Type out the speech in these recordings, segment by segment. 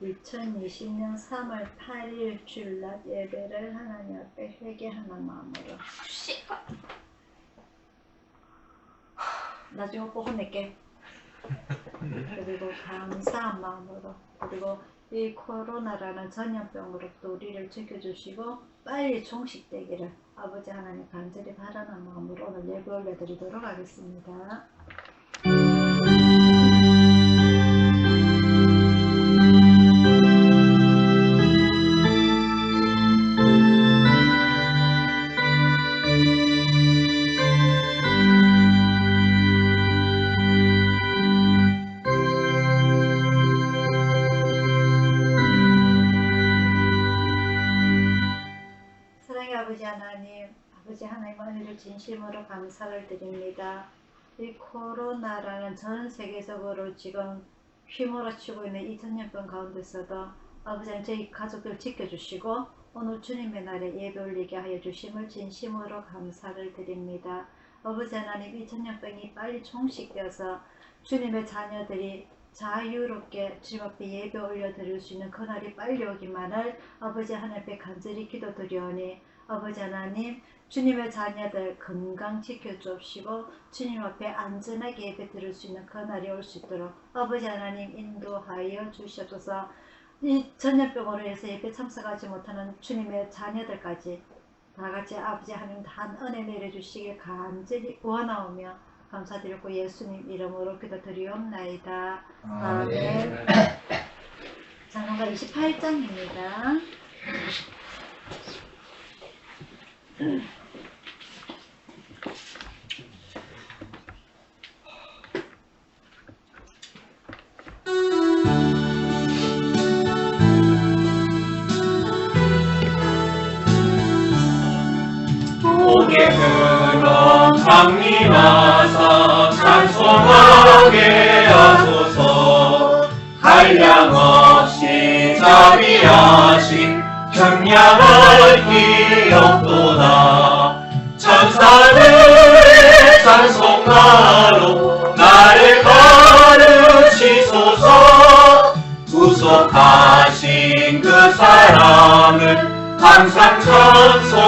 2020년 3월 8일 주일날 예배를 하나님 앞에 회개하는 마음으로. 나중에 오빠 혼낼게. 그리고 감사한 마음으로, 그리고 이 코로나라는 전염병으로부터 우리를 지켜주시고 빨리 종식되기를 아버지 하나님 간절히 바라는 마음으로 오늘 예배 올려드리도록 하겠습니다. 아버지 하나님 은혜를 진심으로 감사를 드립니다. 이 코로나라는 전 세계적으로 지금 휘몰아치고 있는 이 전염병 가운데서도 아버지 하나님 저희 가족들 지켜주시고 오늘 주님의 날에 예배 올리게 하여 주심을 진심으로 감사를 드립니다. 아버지 하나님 이 전염병이 빨리 종식되어서 주님의 자녀들이 자유롭게 주님 앞에 예배 올려드릴 수 있는 그날이 빨리 오기만을 아버지 하나님 앞에 간절히 기도드리오니 아버지 하나님 주님의 자녀들 건강 지켜주옵시고 주님 앞에 안전하게 예배 드릴 수 있는 그날이 올 수 있도록 아버지 하나님 인도하여 주시옵소서. 이 전염병으로 해서 예배 참석하지 못하는 주님의 자녀들까지 다같이 아버지 하나님 한 은혜 내려주시길 간절히 구하나오며 감사드리고 예수님 이름으로 기도드리옵나이다. 아멘. 잠언가 28장입니다. 오게들어 강림하사 찬송하게 하소서. 한량없이 자비하신 경량할 기 없도다. 천사들의 찬송가로 나를 가르치소서. 구속하신 그 사람을 항상 찬송합니다.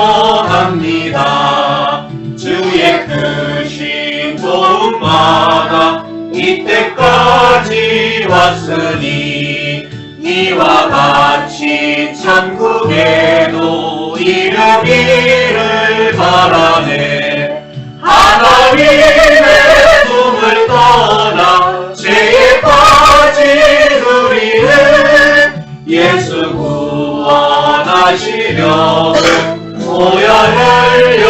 주의 크신 도움마다 이때까지 왔으니 이와 같이 천국에도 이르기를 바라네. 하나님의 품을 떠나 죄에 빠진 우리는 예수 구원하시려고 보혈을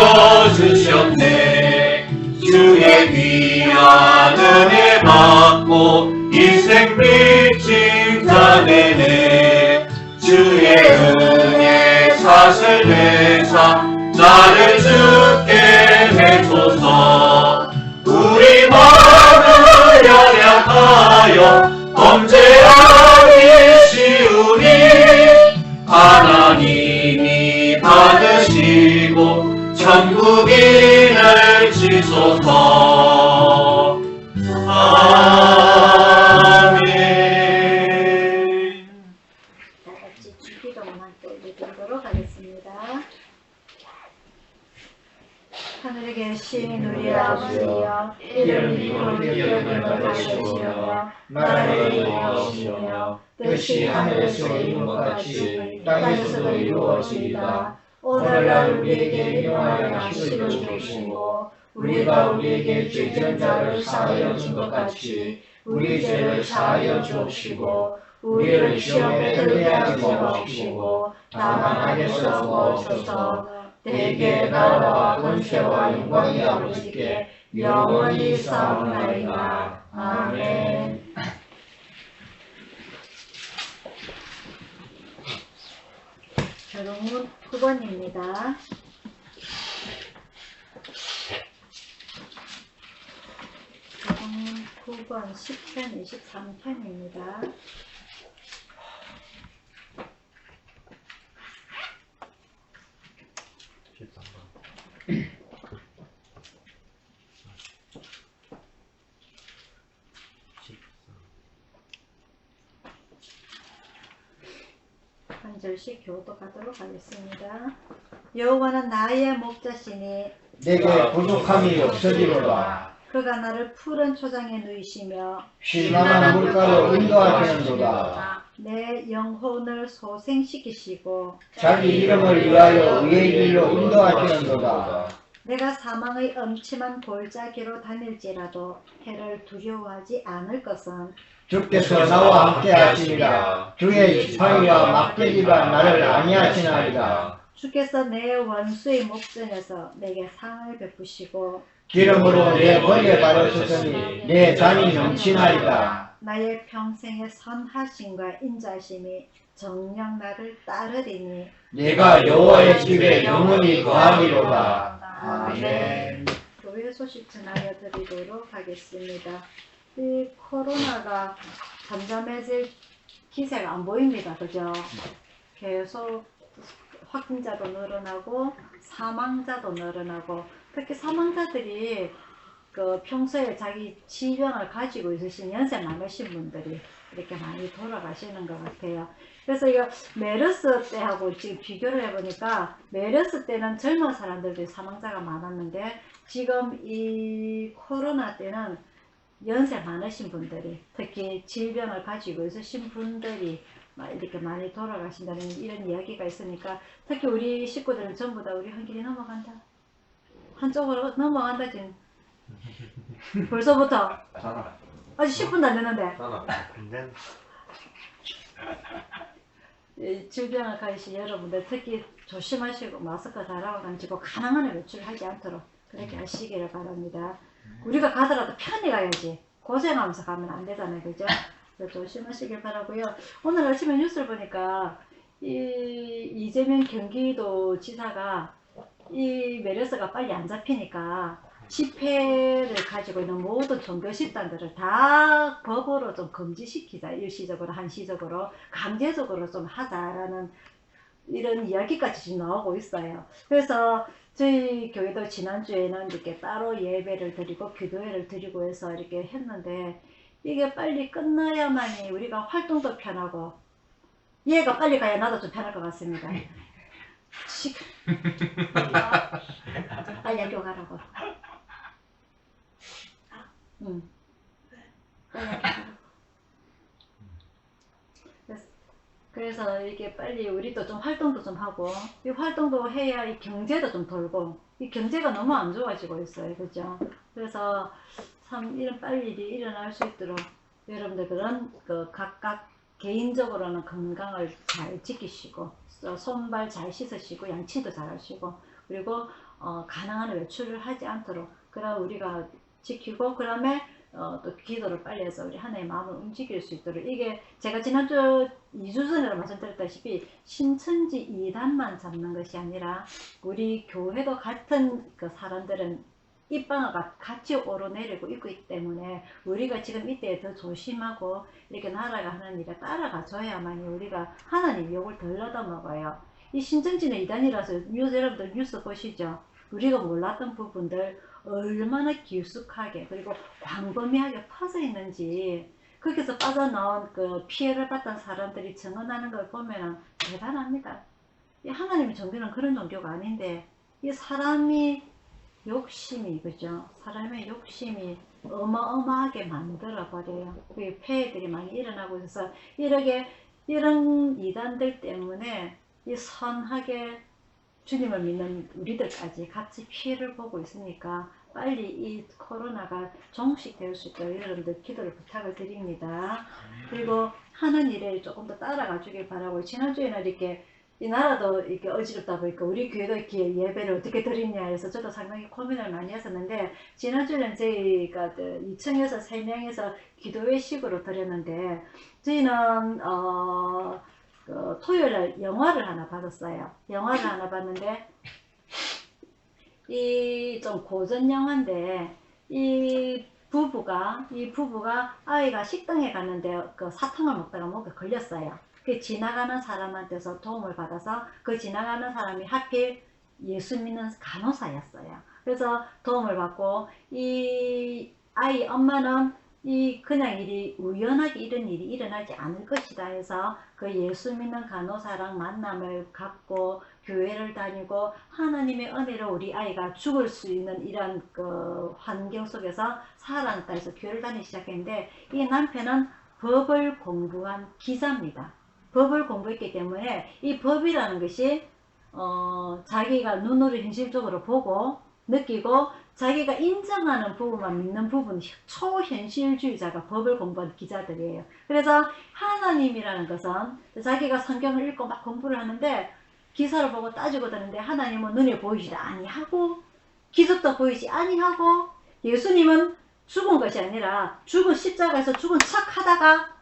흘려주셨네. 주의 귀한 은혜 받고 인생 빚진 자네네. 주의 은혜 사슬 내사 나를 죽게 해줘서. 우리 마음을 연약하여 범죄하기 쉬우니 하나님이 받으시고 천국인을 주소서. 아멘. 다같이 주기도문 함께 올려드리도록 하겠습니다. 하늘에 계신 우리 아버지여, 이름이 거룩히 여김을 하시오며 나라를 이루시오며 뜻이 하늘에서 이룬 것 같이 땅에서도 이루어지이다. 오늘날 우리에게 일용할 양식을 주시고 우리가 우리에게 죄진 자를 사하여 준 것 같이 우리 죄를 사하여 주옵시고 우리를 시험에 들게 하지 마옵시고 다만 악에서 구하옵소서. 대개 나라와 권세와 영광이 아버지께 영원히 싸움나이다. 아멘. 결혼문 9번입니다. 결혼문 9번 10편 23편입니다. 3절씩 교독하도록 하겠습니다. 여호와는 나의 목자시니 내게 부족함이 없으리로다. 그가 나를 푸른 초장에 누이시며 신랄한 물가로 인도하시는도다. 내 영혼을 소생시키시고 자기 이름을 위하여 의의 길로 인도하시는도다. 내가 사망의 엄침한 골짜기로 다닐지라도 해를 두려워하지 않을 것은 주께서 나와 함께 하시니라. 주의 지팡이와 막대기가 나를 안위하시나이다. 주께서 내 원수의 목전에서 내게 상을 베푸시고 기름으로 내 머리에 바르셨으니 내 잔이 넘치나이다. 나의 평생의 선하심과 인자심이 정녕 나를 따르리니 내가 여호와의 집에 영원히 거하리로다. 아멘. 교회 소식 전하여 드리도록 하겠습니다. 이 코로나가 잠잠해질 기세가 안 보입니다. 그죠? 계속 확진자도 늘어나고 사망자도 늘어나고, 특히 사망자들이 그 평소에 자기 질병을 가지고 있으신 연세 많으신 분들이 이렇게 많이 돌아가시는 것 같아요. 그래서 이거 메르스 때하고 지금 비교를 해보니까, 메르스 때는 젊은 사람들이 사망자가 많았는데 지금 이 코로나 때는 연세 많으신 분들이, 특히 질병을 가지고 있으신 분들이 이렇게 많이 돌아가신다는 이런 이야기가 있으니까, 특히 우리 식구들은 전부 다 우리 한 길이 넘어간다, 한쪽으로 넘어간다. 지금 벌써부터 아직 10분도 안 됐는데 질병을 가지신 여러분들 특히 조심하시고 마스크 잘하고 가지고 가능한 한 외출하지 않도록 그렇게 하시기를 바랍니다. 우리가 가더라도 편히 가야지, 고생하면서 가면 안 되잖아요. 그죠? 조심하시길 바라고요. 오늘 아침에 뉴스를 보니까 이재명 경기도 지사가 이 메르스가 빨리 안 잡히니까 집회를 가지고 있는 모든 종교 집단들을 다 법으로 좀 금지시키자, 일시적으로 한시적으로 강제적으로 좀 하자라는 이런 이야기까지 지금 나오고 있어요. 그래서 저희 교회도 지난주에는 이렇게 따로 예배를 드리고 기도회를 드리고 해서 이렇게 했는데, 이게 빨리 끝나야만이 우리가 활동도 편하고, 얘가 빨리 가야 나도 좀 편할 것 같습니다. 빨리 학교 가라고. 빨리 학교 가라고. 그래서 이게 빨리 우리도 좀 활동도 좀 하고, 이 활동도 해야 이 경제도 좀 돌고, 이 경제가 너무 안 좋아지고 있어요. 그죠? 그래서 참 이런 빨리 일이 일어날 수 있도록 여러분들 그런 각각 개인적으로는 건강을 잘 지키시고, 손발 잘 씻으시고, 양치도 잘 하시고, 그리고 가능한 외출을 하지 않도록 그럼 우리가 지키고, 그 다음에 또 기도를 빨리 해서 우리 하나의 마음을 움직일 수 있도록, 이게 제가 지난주 2주 전에 말씀드렸다시피 신천지 2단만 잡는 것이 아니라 우리 교회도 같은 그 사람들은 입방아가 같이 오르내리고 있기 때문에 우리가 지금 이때에 더 조심하고 이렇게 나라가 하는 일에 따라가 줘야만이 우리가 하나님 욕을 덜 얻어먹어요. 이 신천지는 2단이라서 여러분들 뉴스 보시죠. 우리가 몰랐던 부분들 얼마나 깊숙하게 그리고 광범위하게 퍼져 있는지, 거기서 빠져나온 그 피해를 받던 사람들이 증언하는 걸 보면 대단합니다. 이 하나님의 종교는 그런 종교가 아닌데, 이 사람이 욕심이, 그죠? 사람의 욕심이 어마어마하게 만들어버려요. 그 폐해들이 많이 일어나고 있어서 이런 이단들 때문에 이 선하게 주님을 믿는 우리들까지 같이 피해를 보고 있으니까 빨리 이 코로나가 종식될 수 있도록 여러분들 기도를 부탁을 드립니다. 그리고 하는 일에 조금 더 따라가 주길 바라고, 지난주에는 이렇게 이 나라도 이렇게 어지럽다 보니까 우리 교회도 이렇게 예배를 어떻게 드리냐 해서 저도 상당히 고민을 많이 했었는데, 지난주에는 저희가 2층에서 3명에서 기도회식으로 드렸는데, 저희는 토요일날 영화를 하나 받았어요. 영화를 하나 봤는데, 이 좀 고전 영화인데, 이 부부가 아이가 식당에 갔는데 그 사탕을 먹다가 뭔가 걸렸어요. 그 지나가는 사람한테서 도움을 받아서, 그 지나가는 사람이 하필 예수 믿는 간호사였어요. 그래서 도움을 받고, 이 아이 엄마는 그냥 우연하게 이런 일이 일어나지 않을 것이다 해서 그 예수 믿는 간호사랑 만남을 갖고 교회를 다니고 하나님의 은혜로 우리 아이가 죽을 수 있는 이런 그 환경 속에서 살아났다 해서 교회를 다니기 시작했는데, 이 남편은 법을 공부한 기자입니다. 법을 공부했기 때문에 이 법이라는 것이 자기가 눈으로 현실적으로 보고 느끼고 자기가 인정하는 부분만 믿는 부분, 초현실주의자가 법을 공부한 기자들이에요. 그래서 하나님이라는 것은 자기가 성경을 읽고 막 공부를 하는데 기사를 보고 따지고 드는데 하나님은 눈에 보이지 아니하고 기적도 보이지 아니하고 예수님은 죽은 것이 아니라 죽은 십자가에서 죽은 척 하다가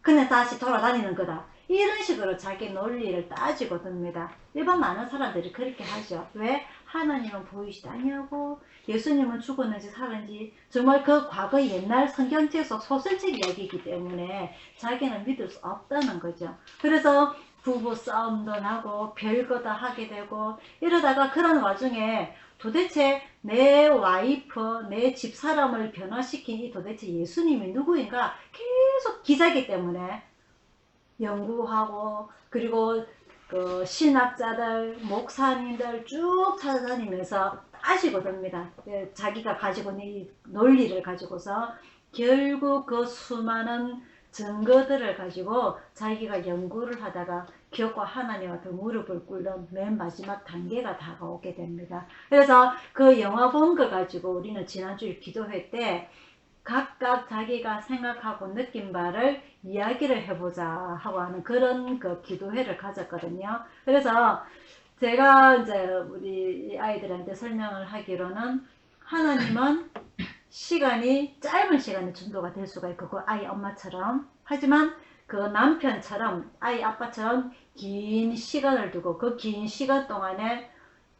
그냥 다시 돌아다니는 거다. 이런 식으로 자기 논리를 따지고 듭니다. 일반 많은 사람들이 그렇게 하죠. 왜? 하나님은 보이지도 아니하고 예수님은 죽었는지 살았는지 정말 그 과거 옛날 성경책 속 소설책 이야기이기 때문에 자기는 믿을 수 없다는 거죠. 그래서 부부 싸움도 나고 별거 다 하게 되고 이러다가 그런 와중에 도대체 내 와이프, 내 집사람을 변화시킨 이 도대체 예수님이 누구인가 계속 기자이기 때문에 연구하고 그리고 그 신학자들, 목사님들 쭉 찾아다니면서 따지고 듭니다. 자기가 가지고 있는 이 논리를 가지고서 결국 그 수많은 증거들을 가지고 자기가 연구를 하다가 기업과 하나님 앞에 무릎을 꿇는 맨 마지막 단계가 다가오게 됩니다. 그래서 그 영화 본 거 가지고 우리는 지난주에 기도회 때 각각 자기가 생각하고 느낀 바를 이야기를 해보자 하고 하는 그런 그 기도회를 가졌거든요. 그래서 제가 이제 우리 아이들한테 설명을 하기로는 하나님은 시간이 짧은 시간에 전도가 될 수가 있고 그 아이 엄마처럼, 하지만 그 남편처럼 아이 아빠처럼 긴 시간을 두고 그 긴 시간 동안에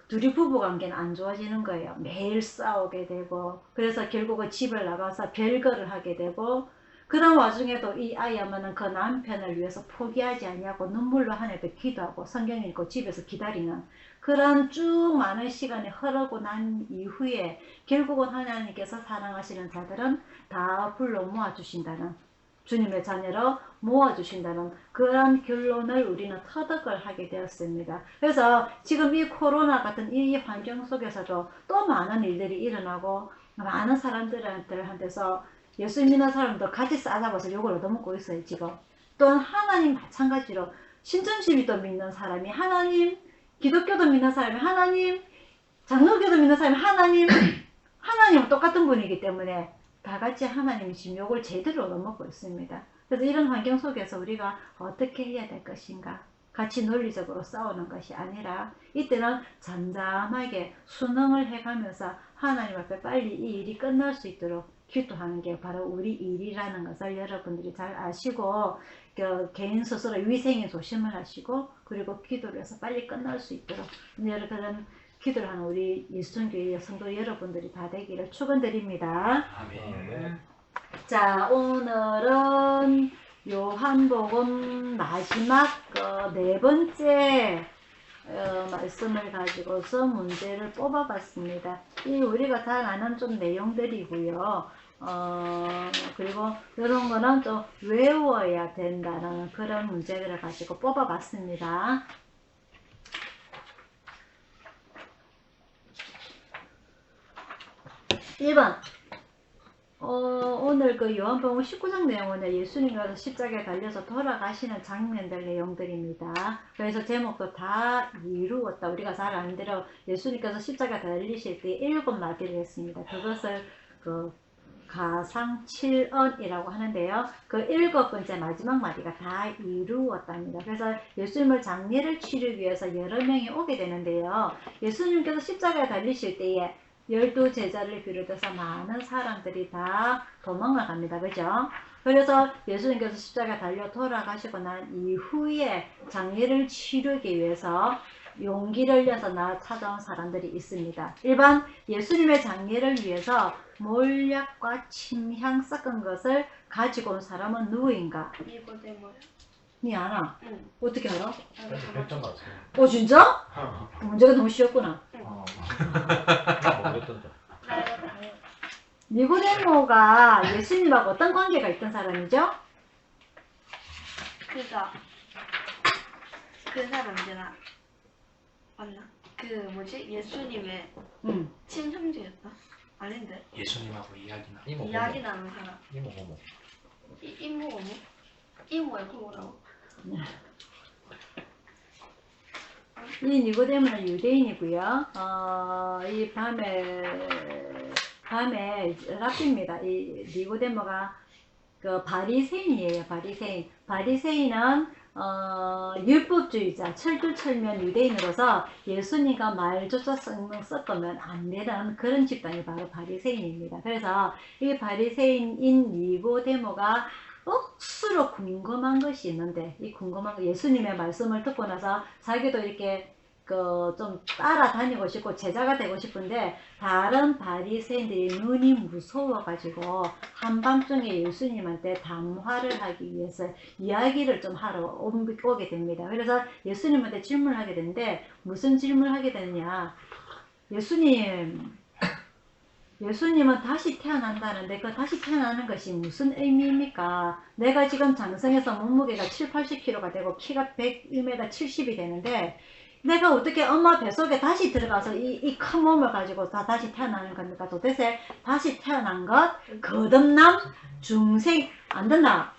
둘이 부부관계는 안 좋아지는 거예요. 매일 싸우게 되고 그래서 결국은 집을 나가서 별거를 하게 되고 그런 와중에도 이 아이 엄마는 그 남편을 위해서 포기하지 않냐고 눈물로 하늘에 기도하고 성경 읽고 집에서 기다리는 그런 쭉 많은 시간이 흐르고 난 이후에 결국은 하나님께서 사랑하시는 자들은 다 불러 모아주신다는, 주님의 자녀로 모아주신다는 그런 결론을 우리는 터득을 하게 되었습니다. 그래서 지금 이 코로나 같은 이 환경 속에서도 또 많은 일들이 일어나고 많은 사람들한테서 예수 믿는 사람도 같이 싸잡아서 욕을 얻어먹고 있어요. 지금 또한 하나님 마찬가지로 신천지도 믿는 사람이 하나님, 기독교도 믿는 사람이 하나님, 장로교도 믿는 사람이 하나님, 하나님은 똑같은 분이기 때문에 다 같이 하나님이 지금 욕을 제대로 얻어먹고 있습니다. 그래서 이런 환경 속에서 우리가 어떻게 해야 될 것인가, 같이 논리적으로 싸우는 것이 아니라 이때는 잠잠하게 순응을 해가면서 하나님 앞에 빨리 이 일이 끝날 수 있도록 기도하는 게 바로 우리 일이라는 것을 여러분들이 잘 아시고 개인 스스로 위생에 조심을 하시고 그리고 기도를 해서 빨리 끝날 수 있도록 여러분 기도를 하는 우리 예수전교회 성도 여러분들이 다 되기를 축원드립니다. 아멘. 자, 오늘은 요한복음 마지막 네 번째 말씀을 가지고서 문제를 뽑아봤습니다. 이 우리가 잘 아는 좀 내용들이고요. 그리고 이런 거는 좀 외워야 된다는 그런 문제들을 가지고 뽑아봤습니다. 1번 오늘 그 요한복음 19장 내용은 예수님께서 십자가에 달려서 돌아가시는 장면들 내용들입니다. 그래서 제목도 다 이루었다. 우리가 잘 아는 대로 예수님께서 십자가에 달리실 때 7마디를 했습니다. 그것을 그 가상 7언이라고 하는데요. 그 7번째 마지막 마디가 다 이루었답니다. 그래서 예수님을 장례를 치르기 위해서 여러 명이 오게 되는데요. 예수님께서 십자가에 달리실 때에 12 제자를 비롯해서 많은 사람들이 다 도망을 갑니다. 그죠? 그래서 예수님께서 십자가에 달려 돌아가시고 난 이후에 장례를 치르기 위해서 용기를 내서 나 찾아온 사람들이 있습니다. 일반 예수님의 장례를 위해서 몰약과 침향 섞은 것을 가지고 온 사람은 누구인가? 니고데모요. 니 알아? 응. 어떻게 알아? 100점 맞아요. 진짜? 문제가 너무 쉬웠구나. 모르겠던데. 니고데모가 예수님하고 어떤 관계가 있던 사람이죠? 그니까 그 사람들아 맞나? 그 뭐지? 예수님의 친형제였나? 아닌데 예수님하고 이야기나 이야기 나눈 사람 이모 고모. 이모가 뭐? 이모야 그거라고 이 니고데모는 유대인이고요. 이 밤에 랍비입니다. 이 니고데모가 그 바리새인이에요. 바리새인은 율법주의자, 철두철미한 유대인으로서 예수님과 말조차 섞으면 안 되는 그런 집단이 바로 바리새인입니다. 그래서 이 바리새인인 니고데모가 억수로 궁금한 것이 있는데, 이 궁금한 거, 예수님의 말씀을 듣고 나서 자기도 이렇게 좀 따라다니고 싶고 제자가 되고 싶은데, 다른 바리새인들이 눈이 무서워가지고 한밤중에 예수님한테 담화를 하기 위해서 이야기를 좀 하러 오게 됩니다. 그래서 예수님한테 질문을 하게 되는데, 무슨 질문을 하게 되느냐, 예수님은 다시 태어난다는데 그 다시 태어나는 것이 무슨 의미입니까? 내가 지금 장성해서 몸무게가 7, 80kg가 되고 키가 101m 70이 되는데 내가 어떻게 엄마 뱃속에 다시 들어가서 이 큰 몸을 가지고 다시 태어나는 겁니까? 도대체 다시 태어난 것, 거듭남, 중생, 안 된다.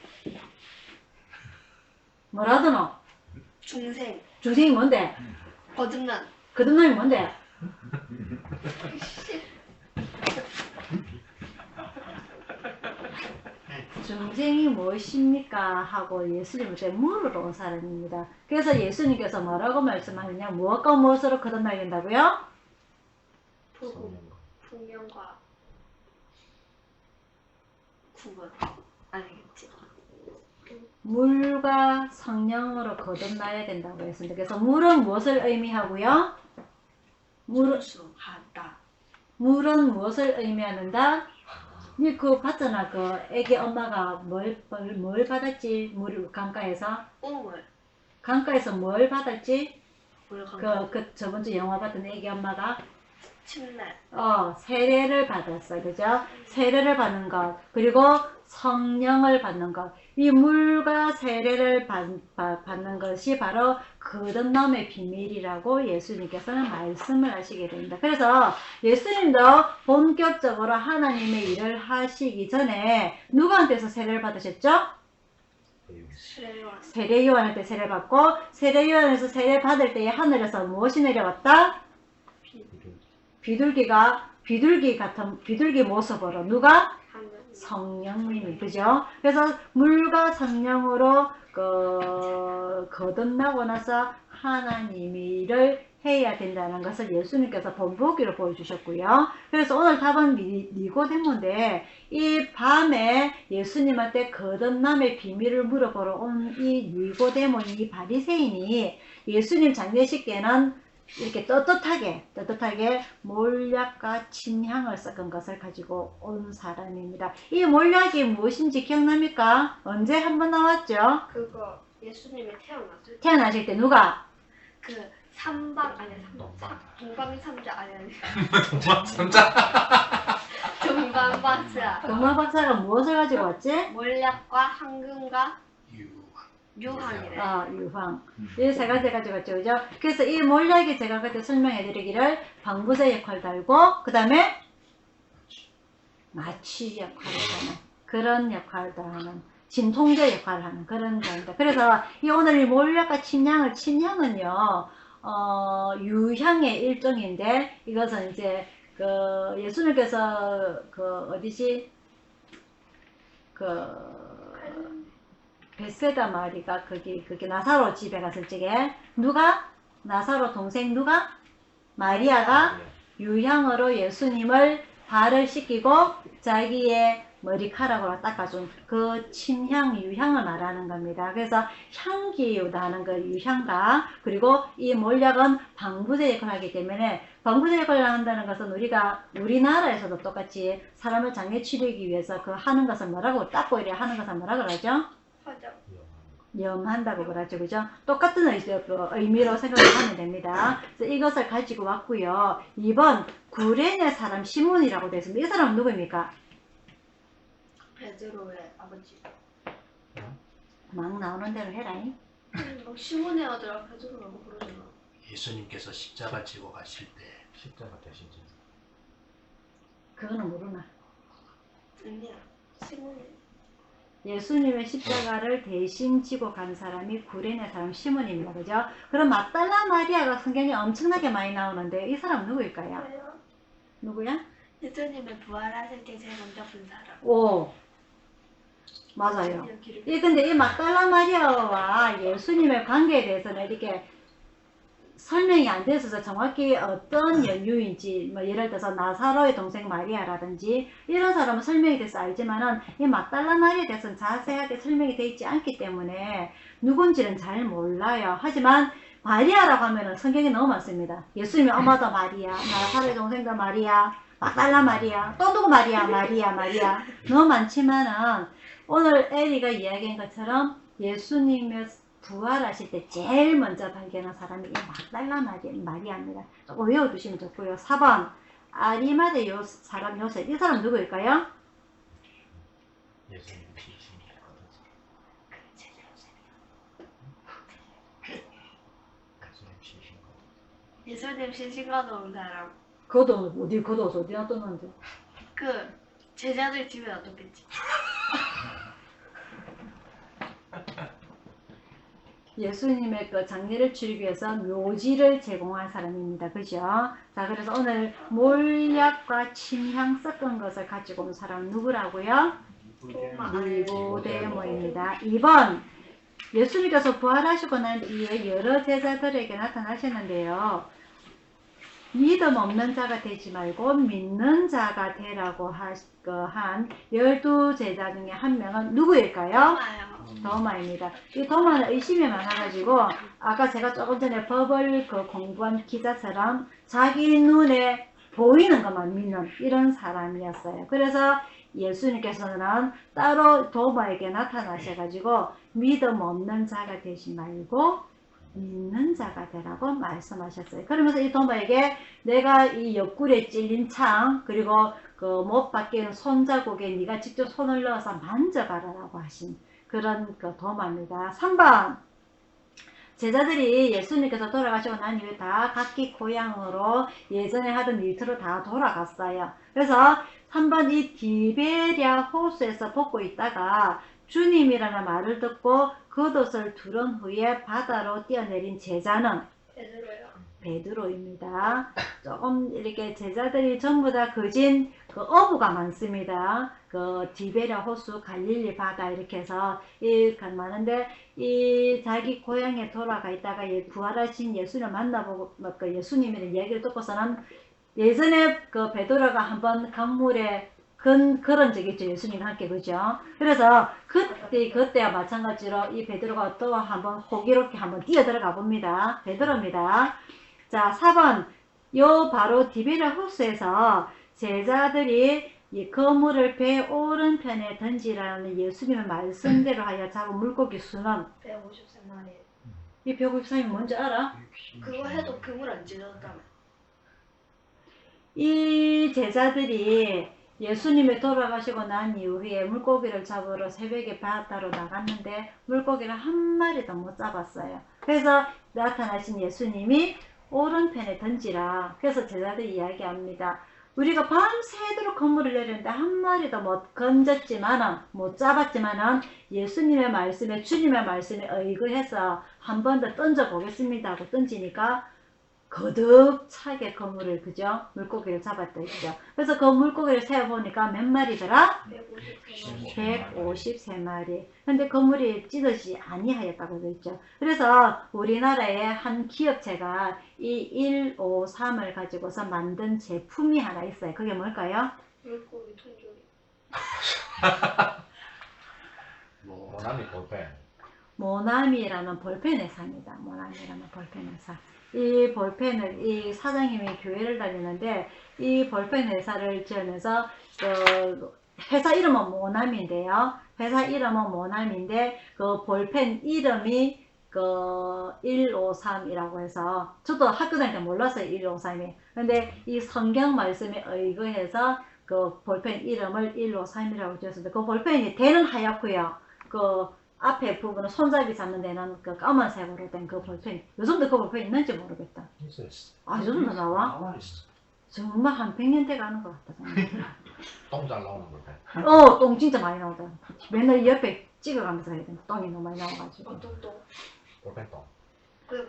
뭐라 하더노? 중생 중생이 뭔데? 거듭난 거듭남이 뭔데? 중생이 무엇입니까? 하고 예수님한테 물으러 온 사람입니다. 그래서 예수님께서 뭐라고 말씀하느냐? 무엇과 무엇으로 거듭나야 된다고요? 풍경과 구분 아니겠지? 물과 성령으로 거듭나야 된다고 했습니다. 그래서 물은 무엇을 의미하고요? 순수하다 물은 무엇을 의미하는다? 니 그거 봤잖아. 그 애기 엄마가 뭘 받았지? 물 강가에서? 우물 강가에서 뭘 받았지? 물 강가 저번 주 영화 봤던 애기 엄마가 침례 세례를 받았어요. 그죠? 세례를 받는 것, 그리고 성령을 받는 것. 이 물과 세례를 받는 것이 바로 거듭남의 비밀이라고 예수님께서는 말씀을 하시게 됩니다. 그래서 예수님도 본격적으로 하나님의 일을 하시기 전에 누구한테서 세례를 받으셨죠? 수레와 세례 요한한테 세례를 받고, 세례 요한에서 세례 받을 때에 하늘에서 무엇이 내려왔다? 비둘기 같은 비둘기 모습으로 누가? 성령님이, 그죠? 그래서 물과 성령으로 거듭나고 나서 하나님이 일을 해야 된다는 것을 예수님께서 본보기로 보여주셨고요. 그래서 오늘 답은 니고데모인데, 이 밤에 예수님한테 거듭남의 비밀을 물어보러 온 이 니고데모, 이 바리새인이 예수님 장례식 때는 이렇게 떳떳하게 몰약과 침향을 섞은 것을 가지고 온 사람입니다. 이 몰약이 무엇인지 기억납니까? 언제 한번 나왔죠? 그거 예수님이 태어나실 때 누가? 그 동방삼자 아니 동방삼자 동방박사 동방 박사가 무엇을 가지고 왔지? 몰약과 황금과 유황이래. 유황. 이 세 가지 가지고 왔죠, 그죠? 그래서 이 몰약이 제가 그때 설명해 드리기를 방부제 역할도 알고, 그 다음에 마취 역할을 하는, 그런 역할도 하는, 진통제 역할을 하는 그런 겁니다. 그래서 이 오늘 이 몰약과 침향은요, 유향의 일종인데, 이것은 이제 예수님께서 베세다 마리가 거기 나사로 집에 갔을 적에 누가? 나사로 동생 누가? 마리아가 유향으로 예수님을 발을 씻기고 자기의 머리카락으로 닦아준 그 침향, 유향을 말하는 겁니다. 그래서 향기유다는 그 유향과, 그리고 이 몰약은 방부제 역할을 하기 때문에, 방부제 역할을 한다는 것은 우리나라에서도 똑같이 사람을 장례 치르기 위해서 하는 것을 뭐라고, 닦고 이래 하는 것을 뭐라고 그러죠? 염한다고 그러죠, 그죠? 똑같은 의미로 생각을 하면 됩니다. 그래서 이것을 가지고 왔고요. 2번 구레네 사람 시몬이라고 되어 있습니다. 이 사람은 누구입니까? 베드로의 아버지. 막 나오는 대로 해라잉. 뭐 시몬의 아들 베드로라고 부르잖아. 예수님께서 십자가 지고 가실 때 십자가 대신 진. 그거는 모르나. 아니야. 시몬이. 예수님의 십자가를 대신 지고 간 사람이 구레네 사람 시몬입니다. 그죠? 그럼 막달라 마리아가 성경에 엄청나게 많이 나오는데 이 사람 누구일까요? 왜요? 누구야? 예수님의 부활하실 때 제일 먼저 본 사람. 오, 맞아요. 여기를. 근데 이 막달라 마리아와 예수님의 관계에 대해서는 이렇게 설명이 안 돼서 정확히 어떤 연유인지, 뭐 예를 들어서 나사로의 동생 마리아라든지 이런 사람은 설명이 돼서 알지만은 이 막달라 마리아에 대해서는 자세하게 설명이 되어 있지 않기 때문에 누군지는 잘 몰라요. 하지만 마리아라고 하면은 성경에 너무 많습니다. 예수님의 엄마도 마리아, 나사로의 동생도 마리아, 막달라 마리아, 또 누구 마리아, 마리아 너무 많지만은 오늘 에리가 이야기한 것처럼 예수님의 부활하실 때 제일 먼저 발견한 사람이 이 막달라 마리아입니다. 조금 외워두시면 좋고요. 4번 아리마대 사람 요셉. 이 사람 누구일까요? 예수님 피신이 예수님 피신 거. 예수님 신신가도 온 사람. 그것도 어디 걷어서 어디 놔뒀는데. 그 제자들 집에 놔뒀겠지. 예수님의 그 장례를 치르기 위해서 묘지를 제공한 사람입니다. 그죠? 자, 그래서 오늘 몰약과 침향 섞은 것을 가지고 온 사람은 누구라고요? 니고데모입니다. 2번 예수님께서 부활하시고 난 뒤에 여러 제자들에게 나타나셨는데요. 믿음 없는 자가 되지 말고 믿는 자가 되라고 한 12제자 중에 한 명은 누구일까요? 도마입니다. 이 도마는 의심이 많아가지고 아까 제가 조금 전에 법을 공부한 기자처럼 자기 눈에 보이는 것만 믿는 이런 사람이었어요. 그래서 예수님께서는 따로 도마에게 나타나셔가지고 믿음 없는 자가 되지 말고 믿는 자가 되라고 말씀하셨어요. 그러면서 이 도마에게 내가 이 옆구리에 찔린 창 그리고 그 못 박히는 손자국에 네가 직접 손을 넣어서 만져봐라라고 하신 그런 그 도마입니다. 3번 제자들이 예수님께서 돌아가시고 난 이후에 다 각기 고향으로 예전에 하던 일터로 다 돌아갔어요. 그래서 3번 이 디베랴 호수에서 벗고 있다가 주님이라는 말을 듣고 겉옷을 두른 후에 바다로 뛰어내린 제자는 베드로요. 베드로입니다. 조금 이렇게 제자들이 전부 다 거진 그 어부가 많습니다. 그 디베랴 호수, 갈릴리 바다 이렇게 해서 많은데 이 자기 고향에 돌아가 있다가 부활하신 예수님을 만나보고 그 예수님의 얘기를 듣고서는 예전에 그 베드로가 한번 강물에 그런 적이 있죠. 예수님과 함께 그죠. 그래서 그때와 마찬가지로 이 베드로가 또 한번 호기롭게 한번 뛰어들어가 봅니다. 베드로입니다. 자, 4번 요 바로 디베랴 호수에서 제자들이 이 그물을 배 오른편에 던지라는 예수님의 말씀대로 하여 잡은 물고기 수는 153마리. 이 153이 뭔지 알아? 그거 해도 그물 안 찢어졌다며. 이 제자들이 예수님이 돌아가시고 난 이후에 물고기를 잡으러 새벽에 바다로 나갔는데 물고기를 한 마리도 못 잡았어요. 그래서 나타나신 예수님이 오른편에 던지라. 그래서 제자들이 이야기합니다. 우리가 밤새도록 그물을 내렸는데 한 마리도 못 건졌지만은 못 잡았지만은 예수님의 말씀에 주님의 말씀에 의거해서 한 번 더 던져 보겠습니다 하고 던지니까 거듭 차게 그물을 그죠? 물고기를 잡았다 했죠. 그래서 그 물고기를 세어보니까 몇 마리더라? 153마리. 근데 그물이 찢어지지 아니하였다고 그랬죠. 그래서 우리나라의 한 기업체가 이 153을 가지고서 만든 제품이 하나 있어요. 그게 뭘까요? 물고기 통조림. 모나미 볼펜. 모나미라는 볼펜 회사입니다. 모나미라는 볼펜 회사. 이 볼펜을 이 사장님이 교회를 다니는데 이 볼펜 회사를 지으면서 회사 이름은 모나미인데요. 회사 이름은 모나미인데 그 볼펜 이름이 그 153이라고 해서 저도 학교 다닐 때 몰랐어요. 153이. 근데 이 성경 말씀에 의거해서 그 볼펜 이름을 153이라고 지었습니다. 그 볼펜이 대는 하얗고요. 그 앞에 부분은 손잡이 잡는 데는 그 까만색으로 된 그 볼펜. 요즘도 그 볼펜 있는지 모르겠다. 있어 있어. 아, 요즘도 나와? 나와 있어. 정말 한 100년대 가는 것 같다. 정말. 똥잘 나오는 볼펜. 똥 진짜 많이 나오다. 맨날 옆에 찍어가면서 해야 돼. 똥이 너무 많이 나와가지고. 어떤 또 볼펜 똥.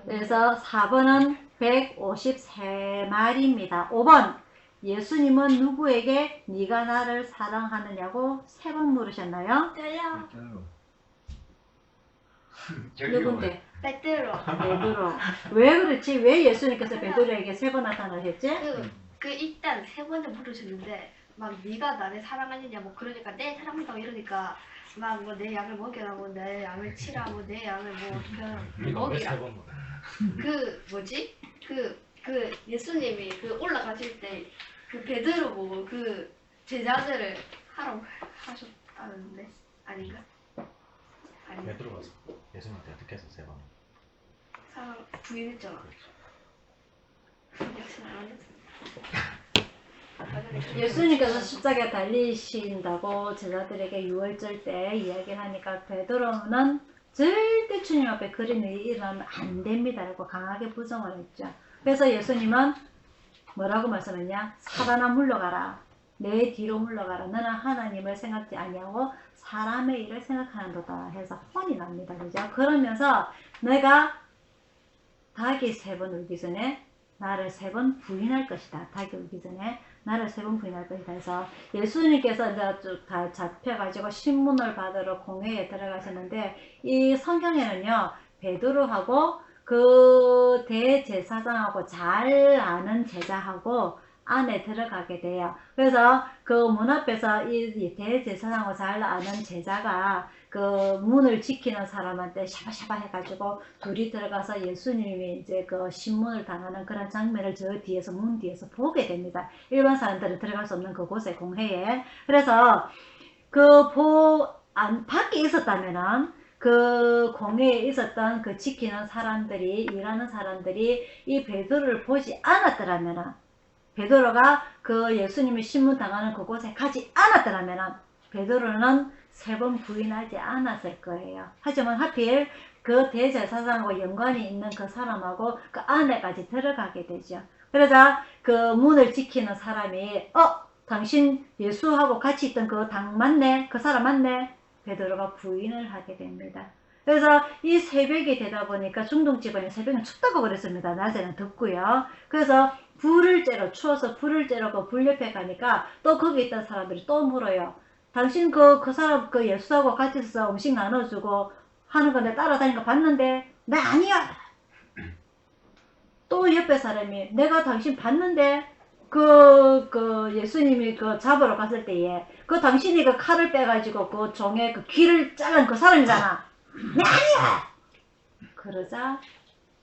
그래서 4번은 153마리입니다. 5번 예수님은 누구에게 네가 나를 사랑하느냐고 3번 물으셨나요? 저요. 누군데? 베드로. 베드로. 왜 그렇지? 왜 예수님께서 베드로에게 3번 나타나셨지? 그 일단 3번을 물으셨는데 막 네가 나를 사랑하느냐 뭐 그러니까 내 사랑한다고 이러니까 막 뭐 내 양을 먹여라 뭐 내 양을 치라 뭐 내 양을 뭐 그냥 우리가 왜 먹이라 3번 물어? 그 뭐지 그 예수님이 그 올라가실 때 그 베드로 보고 그 제자들을 하라고 하셨다는데 아닌가? 아닌가? 베드로가 예수님한테 어떻게 해서 3번? 사랑 부인했잖아. 역시 나는 예수님께서 십자가에 달리신다고 제자들에게 유월절 때 이야기를 하니까 베드로는 절대 주님 앞에 그런 일이 일어나면 안 됩니다 라고 강하게 부정을 했죠. 그래서 예수님은 뭐라고 말씀했냐? 사단아 물러가라. 내 뒤로 물러가라. 너는 하나님을 생각지 아니하고 사람의 일을 생각하는도다 해서 혼이 납니다. 그죠? 그러면서 내가 닭이 3번 울기 전에 나를 3번 부인할 것이다. 닭이 울기 전에 나를 3번 부인할 것이다 해서 예수님께서 이제 쭉 다 잡혀가지고 신문을 받으러 공회에 들어가셨는데 이 성경에는요 베드로하고 그 대제사장하고 잘 아는 제자하고 안에 들어가게 돼요. 그래서 그 문 앞에서 이 대제사장하고 잘 아는 제자가 그 문을 지키는 사람한테 샤바샤바 해가지고 둘이 들어가서 예수님이 이제 그 신문을 당하는 그런 장면을 저 뒤에서 문 뒤에서 보게 됩니다. 일반 사람들은 들어갈 수 없는 그곳에 공회에. 그래서 밖에 있었다면은 그 공회에 있었던 그 지키는 사람들이 일하는 사람들이 이 베드로를 보지 않았더라면은 베드로가 그 예수님이 신문 당하는 그곳에 가지 않았더라면은 베드로는 3번 부인하지 않았을 거예요. 하지만 하필 그 대제사장하고 연관이 있는 그 사람하고 그 안에까지 들어가게 되죠. 그러자 그 문을 지키는 사람이 당신 예수하고 같이 있던 그 당 맞네? 그 사람 맞네? 베드로가 부인을 하게 됩니다. 그래서 이 새벽이 되다 보니까 중동 지방에 새벽은 춥다고 그랬습니다. 낮에는 덥고요. 그래서 불을 쬐러 추워서 불을 쬐러 그 불 옆에 가니까 또 거기 있던 사람들이 또 물어요. 당신 그 사람 그 예수하고 같이 있어서 음식 나눠주고 하는 거 내가 따라다니는 거 봤는데 나 아니야. 또 옆에 사람이 내가 당신 봤는데 그 예수님이 그 잡으러 갔을 때에 그 당신이 그 칼을 빼가지고 그 종의 그 귀를 자른 그 사람이잖아. 나 아니야. 그러자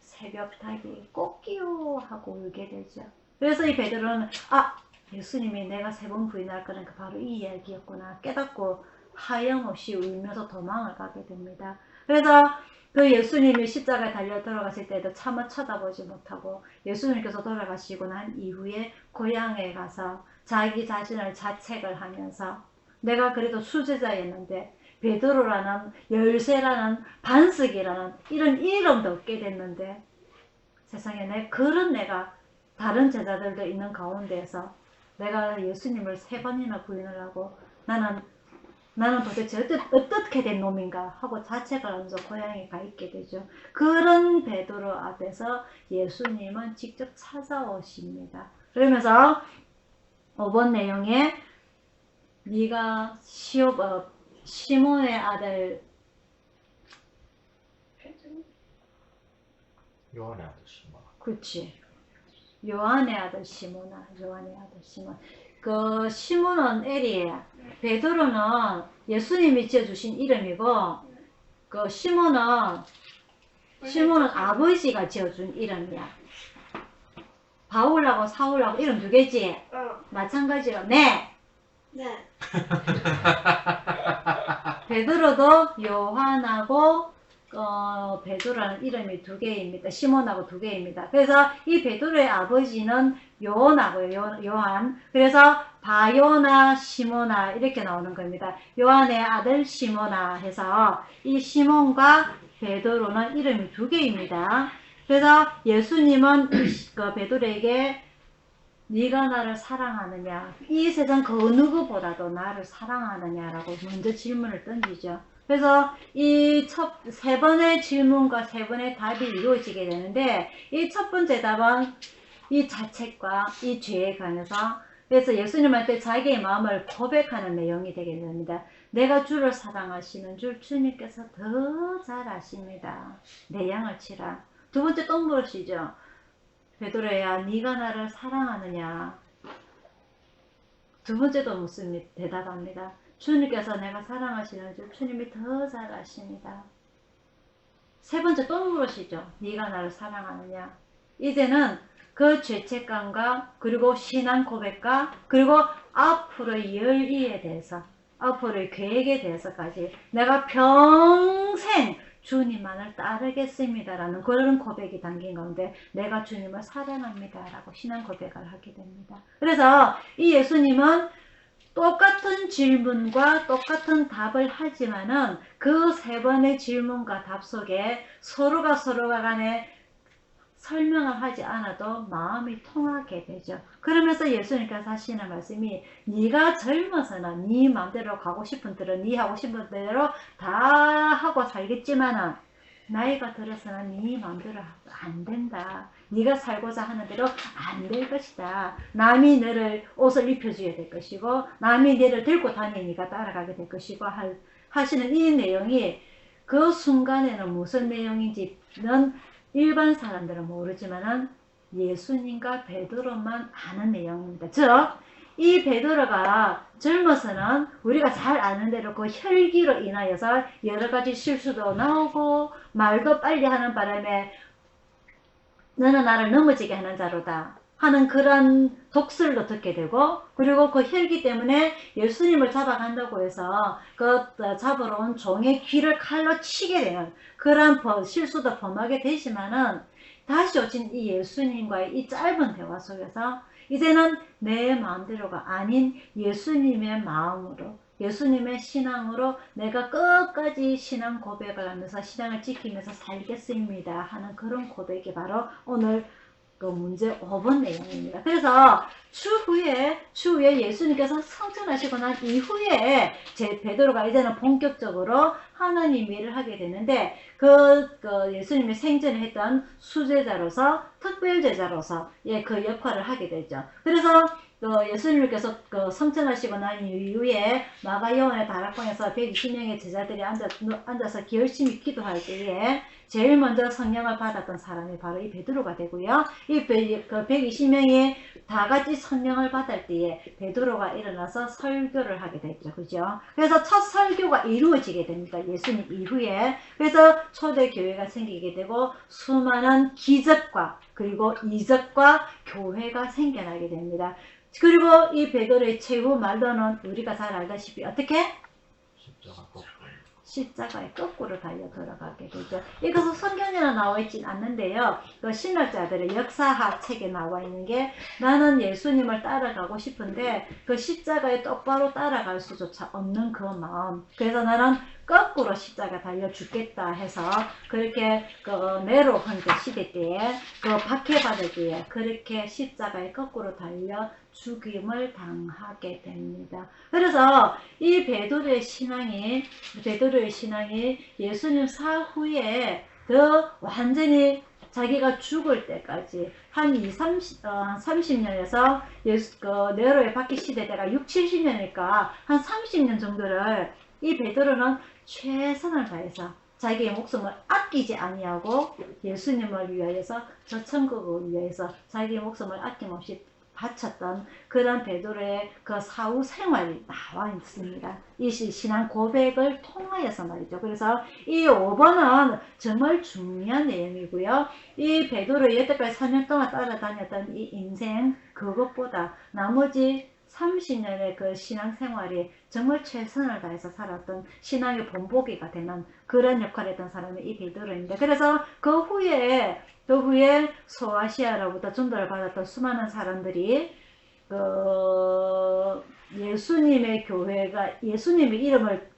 새벽 닭이 꼬끼요 하고 울게 되죠. 그래서 이 베드로는 예수님이 내가 3번 부인할 거는 바로 이 이야기였구나 깨닫고 하염없이 울면서 도망을 가게 됩니다. 그래서 그 예수님이 십자가에 달려 돌아가실 때도 차마 쳐다보지 못하고 예수님께서 돌아가시고 난 이후에 고향에 가서 자기 자신을 자책을 하면서 내가 그래도 수제자였는데 베드로라는 열쇠라는 반석이라는 이런 이름도 얻게 됐는데 세상에 그런 내가 다른 제자들도 있는 가운데에서 내가 예수님을 3번이나 부인을 하고 나는 도대체 어떻게 된 놈인가 하고 자책을 하면서 고향에 가 있게 되죠. 그런 베드로 앞에서 예수님은 직접 찾아오십니다. 그러면서 5번 내용에 네가 시몬의 아들 요한의 아들 시몬. 그렇지. 요한의 아들 시몬아. 요한의 아들 시몬. 그 시몬은 엘이에요. 베드로는 예수님이 지어주신 이름이고 그 시몬은 아버지가 지어준 이름이야. 바울하고 사울하고 이름 2개지? 마찬가지로 네. 베드로도 요한하고 베드로라는 이름이 두 개입니다. 시몬하고 두 개입니다. 그래서 이 베드로의 아버지는 요한하고요. 요한. 그래서 바요나 시모나 이렇게 나오는 겁니다. 요한의 아들 시모나 해서 이 시몬과 베드로는 이름이 두 개입니다. 그래서 예수님은 그 베드로에게 네가 나를 사랑하느냐, 이 세상 그 누구보다도 나를 사랑하느냐라고 먼저 질문을 던지죠. 그래서 이 세 번의 질문과 세 번의 답이 이루어지게 되는데, 이 첫 번째 답은 이 자책과 이 죄에 관해서, 그래서 예수님한테 자기의 마음을 고백하는 내용이 되게 됩니다. 내가 주를 사랑하시는 줄 주님께서 더 잘 아십니다. 내 양을 치라. 두 번째 또 물으시죠. 베드로야, 네가 나를 사랑하느냐? 두 번째도 묻습니다. 대답합니다. 주님께서 내가 사랑하시는 줄 주님이 더 잘 아십니다. 세 번째 또 물으시죠. 네가 나를 사랑하느냐? 이제는 그 죄책감과 그리고 신앙 고백과 그리고 앞으로의 열의에 대해서, 앞으로의 계획에 대해서까지 내가 평생 주님만을 따르겠습니다라는 그런 고백이 담긴 가운데 내가 주님을 사랑합니다라고 신앙 고백을 하게 됩니다. 그래서 이 예수님은 똑같은 질문과 똑같은 답을 하지만은 그 세 번의 질문과 답 속에 서로가 간에 설명을 하지 않아도 마음이 통하게 되죠. 그러면서 예수님께서 하시는 말씀이 네가 젊어서는 네 마음대로 가고 싶은 대로 네 하고 싶은 대로 다 하고 살겠지만은 나이가 들어서는 네 마음대로 안 된다. 네가 살고자 하는 대로 안 될 것이다. 남이 너를 옷을 입혀줘야 될 것이고 남이 너를 들고 다니니까 따라가게 될 것이고 하시는 이 내용이 그 순간에는 무슨 내용인지는 일반 사람들은 모르지만은 예수님과 베드로만 아는 내용입니다. 즉, 이 베드로가 젊어서는 우리가 잘 아는 대로 그 혈기로 인하여서 여러 가지 실수도 나오고 말도 빨리 하는 바람에 너는 나를 넘어지게 하는 자로다 하는 그런 독설도 듣게 되고, 그리고 그 혈기 때문에 예수님을 잡아간다고 해서 그 잡으러 온 종의 귀를 칼로 치게 되는 그런 실수도 범하게 되지만은 다시 오신 이 예수님과의 이 짧은 대화 속에서 이제는 내 마음대로가 아닌 예수님의 마음으로, 예수님의 신앙으로 내가 끝까지 신앙 고백을 하면서 신앙을 지키면서 살겠습니다 하는 그런 고백이 바로 오늘 그 문제 5번 내용입니다. 그래서 추후에 예수님께서 성천하시고 난 이후에 베드로가 이제는 본격적으로 하나님 일을 하게 되는데 그 예수님의 생전에 했던 수제자로서 특별제자로서 그 역할을 하게 되죠. 그래서 예수님께서 성천하시고 난 이후에 마가요한의 다락방에서 120명의 제자들이 앉아서 열심히 기도할 때에 제일 먼저 성령을 받았던 사람이 바로 이 베드로가 되고요. 이 120명이 다 같이 성령을 받을 때에 베드로가 일어나서 설교를 하게 됐죠. 그죠? 그래서 첫 설교가 이루어지게 됩니다. 예수님 이후에. 그래서 초대교회가 생기게 되고 수많은 기적과 그리고 이적과 교회가 생겨나게 됩니다. 그리고 이 베드로의 최후 말로는 우리가 잘 알다시피 어떻게? 십자가에 거꾸로 달려 돌아가게 되죠. 이것은 성경에는 나와 있진 않는데요. 그 신학자들의 역사학 책에 나와 있는 게 나는 예수님을 따라가고 싶은데 그 십자가에 똑바로 따라갈 수조차 없는 그 마음. 그래서 나는 거꾸로 십자가 달려 죽겠다 해서 그렇게 그 네로 황제 시대 때에 그 박해받을 때에 그렇게 십자가에 거꾸로 달려 죽임을 당하게 됩니다. 그래서 이 베드로의 신앙이 예수님 사후에 더 완전히 자기가 죽을 때까지 한 30년에서 네로의 박해 시대 때가 60-70년이니까 한 30년 정도를 이 베드로는 최선을 다해서 자기의 목숨을 아끼지 아니하고 예수님을 위하여서 저 천국을 위해서 자기의 목숨을 아낌없이 바쳤던 그런 베드로의 그 사후 생활이 나와 있습니다. 이 신앙 고백을 통하여서 말이죠. 그래서 이 5번은 정말 중요한 내용이고요. 이 베드로 여태까지 4년 동안 따라다녔던 이 인생 그것보다 나머지 30년의 그 신앙생활이 정말 최선을 다해서 살았던 신앙의 본보기가 되는 그런 역할을 했던 사람이 이 베드로입니다. 그래서 그 후에 소아시아로부터 전도를 받았던 수많은 사람들이 예수님의 교회가 예수님의 이름을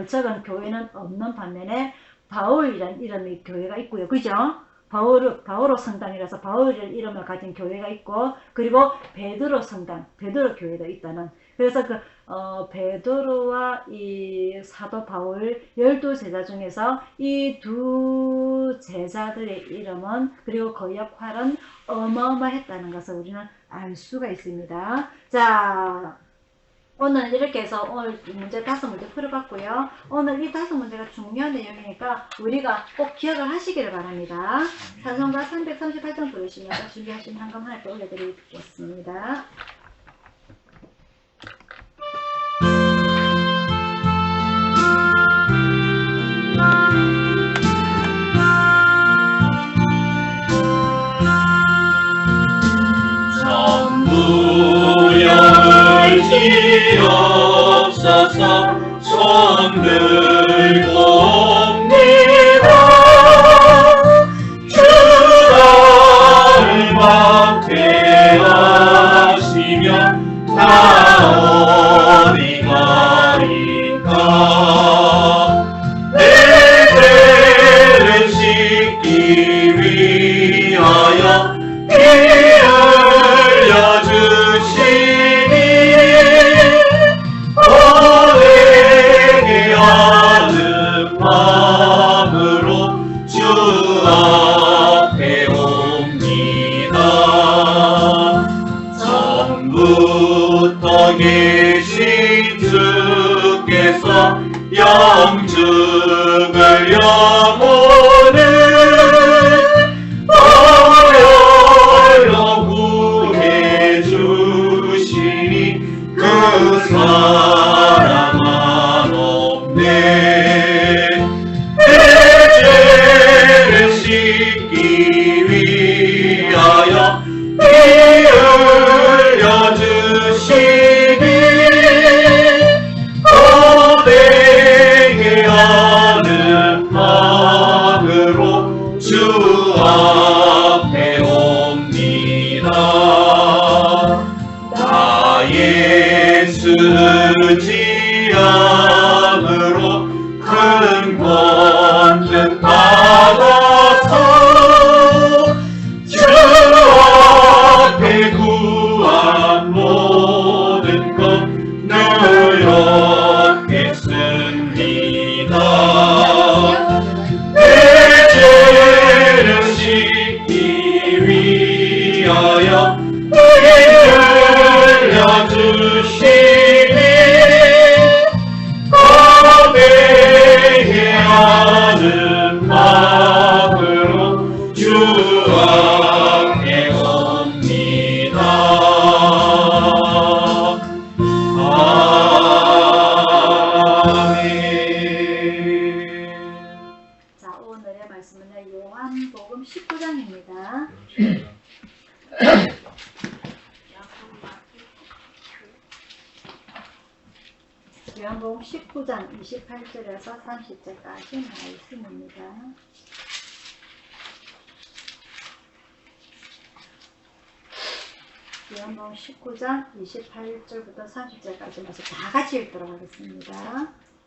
적은 교회는 없는 반면에 바울이라는 이름의 교회가 있고요. 그죠? 바오로 성당이라서 바울이라는 이름을 가진 교회가 있고, 그리고 베드로 성당, 베드로 교회도 있다는. 그래서 베드로와 이 사도 바울 12제자 중에서 이 두 제자들의 이름은, 그리고 그 역할은 어마어마했다는 것을 우리는 알 수가 있습니다. 자, 오늘 이렇게 해서 오늘 문제 5문제 풀어봤고요. 오늘 이 5문제가 중요한 내용이니까 우리가 꼭 기억을 하시기를 바랍니다. 찬송가 338장 부르시면 준비하신 한금 하나 더 올려드리겠습니다. 무영을 지옵소서. 손 들고 옵니다. 주를 박해하시며 나 어디 가리까. 내 죄를 씻기 위하여 피 흘려주시니 오래게 하는 마음으로 주 앞에 옵니다. 전부터 계신 주께서 영증을 영혼을 구해주시니 그 사랑은 없네. 내 죄를 씻기 위하여 피 흘려주시니 고백해 하는 마음으로 주 앞에 옵니다. 나의 쓰지함으로 큰 권능 받아서 주 앞에 구한 모든 것 누렸겠습니다. 내 죄를 씻기 위하여 피 흘려주시니 고백해 하는 마음으로 주 앞에 옵니다. 아멘. 자, 오늘의 말씀은 요한복음 19장입니다. 요한복음 19장 28절에서 30절까지 말씀입니다. 요한복음 19장 28절부터 30절까지 말씀 다 같이 읽도록 하겠습니다.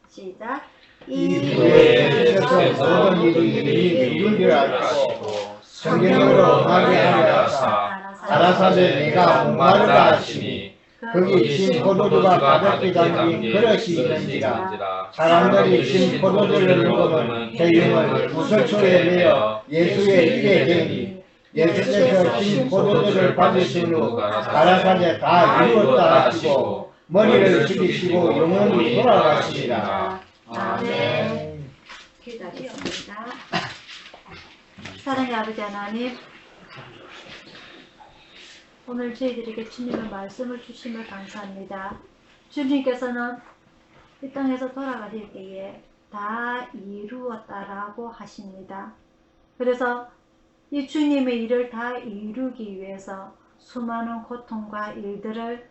시작. 이후에 주께서 모든 일이 누구를 알고 성경으로 가게 하려 하사 가라사대 내가 목마르다 하시니 거기 신 포도주가 가득히 담긴 그릇이 있는지라. 사람들이 신 포도주를 먹으면 대용을 구설초에 내어 예수의 입에 대니 예수께서 신 포도주를 받으신 후 가라사대 다 이루었다 하시고 머리를 숙이시고 영원히 돌아가시리라. 아멘. 기다렸습니다. 사랑의 아버지 하나님, 오늘 저희들에게 주님의 말씀을 주심을 감사합니다. 주님께서는 이 땅에서 돌아가실 때에 다 이루었다라고 하십니다. 그래서 이 주님의 일을 다 이루기 위해서 수많은 고통과 일들을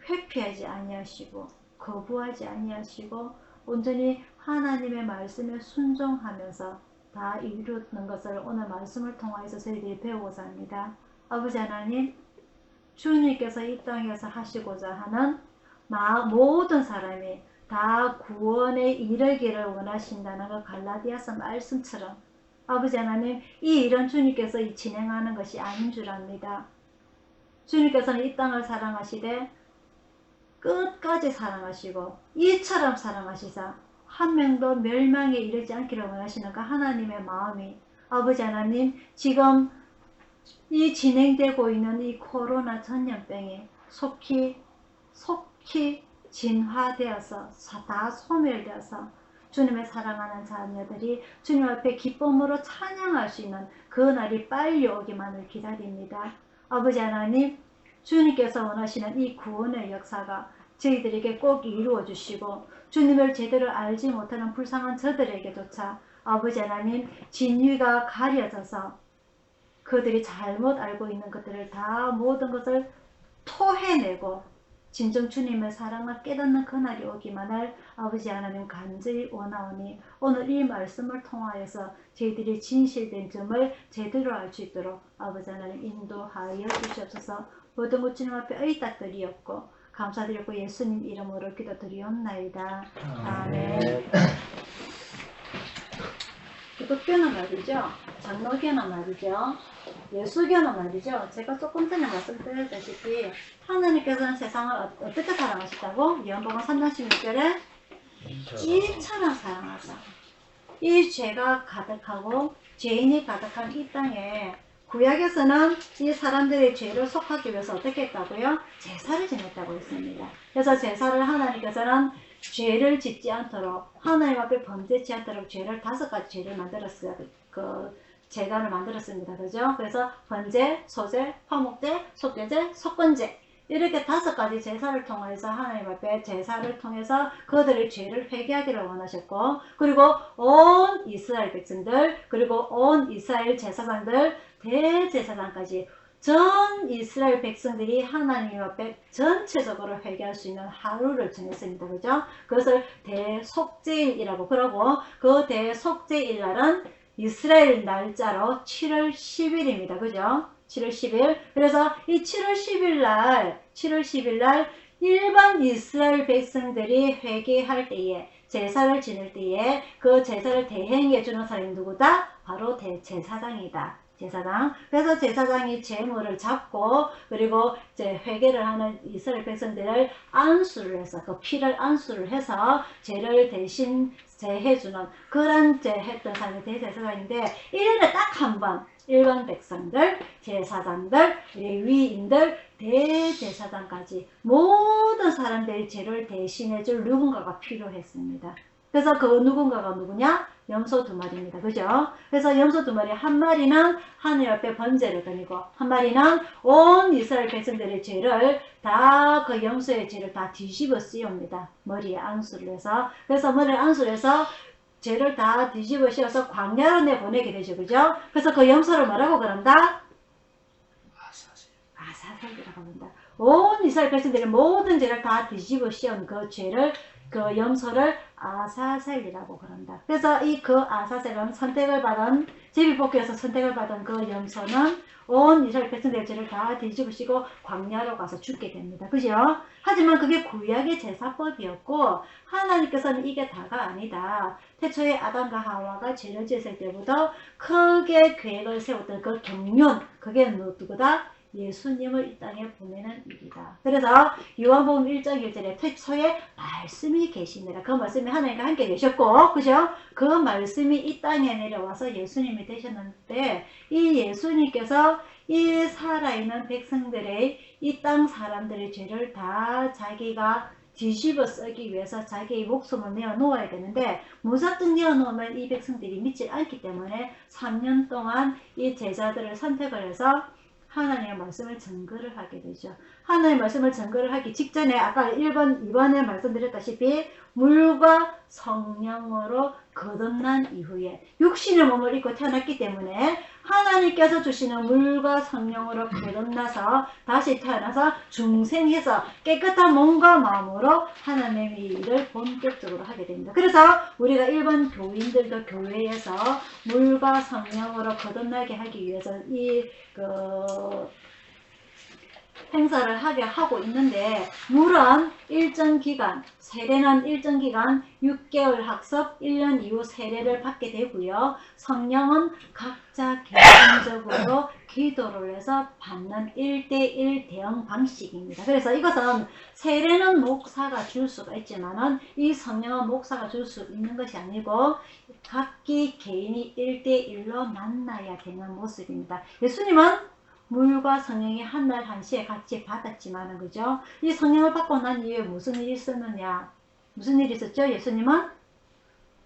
회피하지 아니하시고 거부하지 아니하시고 온전히 하나님의 말씀에 순종하면서 다 이루는 것을 오늘 말씀을 통하여서 저희들이 배우고자 합니다. 아버지 하나님, 주님께서 이 땅에서 하시고자 하는 모든 사람이 다 구원에 이르기를 원하신다는 그 갈라디아서 말씀처럼 아버지 하나님, 이 일은 주님께서 진행하는 것이 아닌 줄 압니다. 주님께서는 이 땅을 사랑하시되 끝까지 사랑하시고 이처럼 사랑하시사 한 명도 멸망에 이르지 않기를 원하시는 그 하나님의 마음이 아버지 하나님, 지금 이 진행되고 있는 이 코로나 전염병이 속히 진화되어서 다 소멸되어서 주님의 사랑하는 자녀들이 주님 앞에 기쁨으로 찬양할 수 있는 그 날이 빨리 오기만을 기다립니다. 아버지 하나님, 주님께서 원하시는 이 구원의 역사가 저희들에게 꼭 이루어 주시고 주님을 제대로 알지 못하는 불쌍한 저들에게조차 아버지 하나님, 진위가 가려져서 그들이 잘못 알고 있는 것들을 다 모든 것을 토해내고 진정 주님의 사랑을 깨닫는 그날이 오기만을 아버지 하나님 간절히 원하오니 오늘 이 말씀을 통하여서 저희들이 진실된 점을 제대로 알 수 있도록 아버지 하나님 인도하여 주시옵소서. 모든 것 주님 앞에 의탁드리옵고 감사드리고 예수님 이름으로 기도드리옵나이다. 아멘. 기독교는 말이죠. 장로교는 말이죠. 예수교는 말이죠. 제가 조금 전에 말씀드렸다시피 하나님께서는 세상을 어떻게 사랑하셨다고? 요한복음 3장 16절에 이처럼 사랑하사. 이 죄가 가득하고 죄인이 가득한 이 땅에 구약에서는 이 사람들의 죄를 속하기 위해서 어떻게 했다고요? 제사를 지냈다고 했습니다. 그래서 제사를 하나님께서는 죄를 짓지 않도록 하나님 앞에 범죄치 않도록 죄를 5가지 죄를 만들었어요. 그 제단을 만들었습니다. 그죠? 그래서 번제, 소제, 화목제, 속죄제, 속건제 이렇게 5가지 제사를 통해서 하나님 앞에 제사를 통해서 그들의 죄를 회개하기를 원하셨고 그리고 온 이스라엘 백성들 그리고 온 이스라엘 제사장들 대제사장까지 전 이스라엘 백성들이 하나님 앞에 전체적으로 회개할 수 있는 하루를 정했습니다. 그죠? 그것을 대속죄일이라고 그러고 그 대속죄일 날은 이스라엘 날짜로 7월 10일입니다. 그죠? 7월 10일. 그래서 이 7월 10일 날 일반 이스라엘 백성들이 회개할 때에 제사를 지낼 때에 그 제사를 대행해 주는 사람이 누구다? 바로 대제사장이다. 제사장. 그래서 제사장이 제물을 잡고 그리고 이제 회개를 하는 이스라엘 백성들을 안수를 해서 그 피를 안수를 해서 죄를 대신 제해주는 그런 했던 사람이 대제사장인데 1년에 딱 한 번 일반 백성들, 제사장들, 레위인들, 대제사장까지 모든 사람들의 죄를 대신해줄 누군가가 필요했습니다. 그래서 그 누군가가 누구냐? 염소 2마리입니다. 그죠? 그래서 염소 2마리 한 마리는 하늘 앞에 번제를 드리고 한 마리는 온 이스라엘 백성들의 죄를 다 그 염소의 죄를 다 뒤집어 씌웁니다. 머리에 안수를 해서. 그래서 머리에 안수를 해서 죄를 다 뒤집어 씌워서 광야로 내보내게 되죠. 그죠? 그래서 그 염소를 뭐라고 그런다? 아사셀이라고 합니다. 온 이스라엘 백성들의 모든 죄를 다 뒤집어 씌운 그 죄를 그 염소를 아사셀이라고 그런다. 그래서 그 아사셀은 선택을 받은 제비뽑기에서 선택을 받은 그 염소는 온 이스라엘 백성들의 죄를 다 뒤집으시고 광야로 가서 죽게 됩니다. 그죠? 하지만 그게 구약의 제사법이었고 하나님께서는 이게 다가 아니다. 태초에 아담과 하와가 죄를 지었을 때부터 크게 계획을 세웠던 그 경륜 그게 누구다? 예수님을 이 땅에 보내는 일이다. 그래서 요한복음 1장 1절에 태초에 말씀이 계시니라. 그 말씀이 하나님과 함께 계셨고 그죠? 그 말씀이 이 땅에 내려와서 예수님이 되셨는데 이 예수님께서 이 살아있는 백성들의 이 땅 사람들의 죄를 다 자기가 뒤집어 쓰기 위해서 자기의 목숨을 내어놓아야 되는데 무작정 내어놓으면 이 백성들이 믿지 않기 때문에 3년 동안 이 제자들을 선택을 해서 하나님의 말씀을 증거를 하게 되죠. 하나님의 말씀을 증거를 하기 직전에 아까 1번, 2번에 말씀드렸다시피 물과 성령으로 거듭난 이후에 육신의 몸을 입고 태어났기 때문에 하나님께서 주시는 물과 성령으로 거듭나서 다시 태어나서 중생해서 깨끗한 몸과 마음으로 하나님의 일을 본격적으로 하게 됩니다. 그래서 우리가 일반 교인들도 교회에서 물과 성령으로 거듭나게 하기 위해서 행사를 하게 하고 있는데, 물은 일정 기간, 세례는 일정 기간 6개월 학습 1년 이후 세례를 받게 되고요. 성령은 각자 개인적으로 기도를 해서 받는 1대1 대응 방식입니다. 그래서 이것은 세례는 목사가 줄 수가 있지만은 이 성령은 목사가 줄 수 있는 것이 아니고 각기 개인이 1대1로 만나야 되는 모습입니다. 예수님은 물과 성령이 한날 한시에 같이 받았지만은, 그죠? 이 성령을 받고 난 이후에 무슨 일이 있었느냐? 무슨 일이 있었죠? 예수님은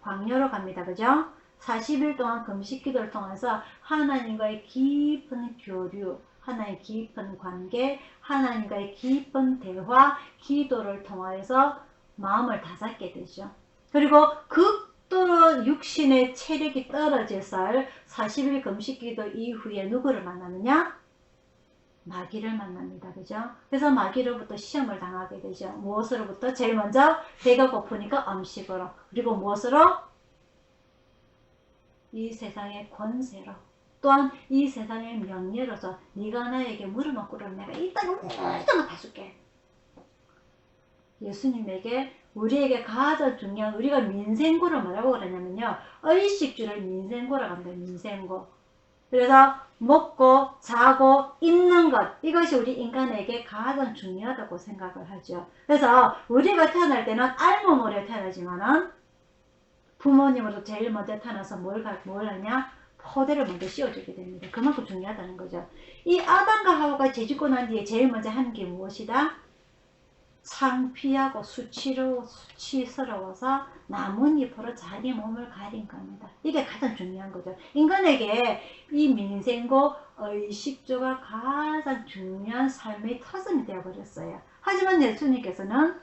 광야로 갑니다. 그죠? 40일 동안 금식 기도를 통해서 하나님과의 깊은 교류, 하나님의 깊은 관계, 하나님과의 깊은 대화, 기도를 통하여서 마음을 다잡게 되죠. 그리고 극도로 육신의 체력이 떨어져서 40일 금식 기도 이후에 누구를 만나느냐? 마귀를 만납니다. 그죠? 그래서 마귀로부터 시험을 당하게 되죠. 무엇으로부터? 제일 먼저 배가 고프니까 음식으로, 그리고 무엇으로? 이 세상의 권세로, 또한 이 세상의 명예로서 네가 나에게 물어놓고 그러면 내가 이따가 모든 걸 다 줄게. 예수님에게 우리에게 가장 중요한, 우리가 민생고를 뭐라고 그러냐면요, 의식주를 민생고라고 합니다. 민생고. 그래서 먹고 자고 입는 것, 이것이 우리 인간에게 가장 중요하다고 생각을 하죠. 그래서 우리가 태어날 때는 알몸으로 태어나지만은 부모님으로 제일 먼저 태어나서 뭘 하냐? 포대를 먼저 씌워주게 됩니다. 그만큼 중요하다는 거죠. 이 아담과 하와가 죄짓고 난 뒤에 제일 먼저 하는 게 무엇이다? 창피하고 수치스러워서 나뭇잎으로 자기 몸을 가린 겁니다. 이게 가장 중요한 거죠. 인간에게 이 민생고 의식주가 가장 중요한 삶의 터전이 되어버렸어요. 하지만 예수님께서는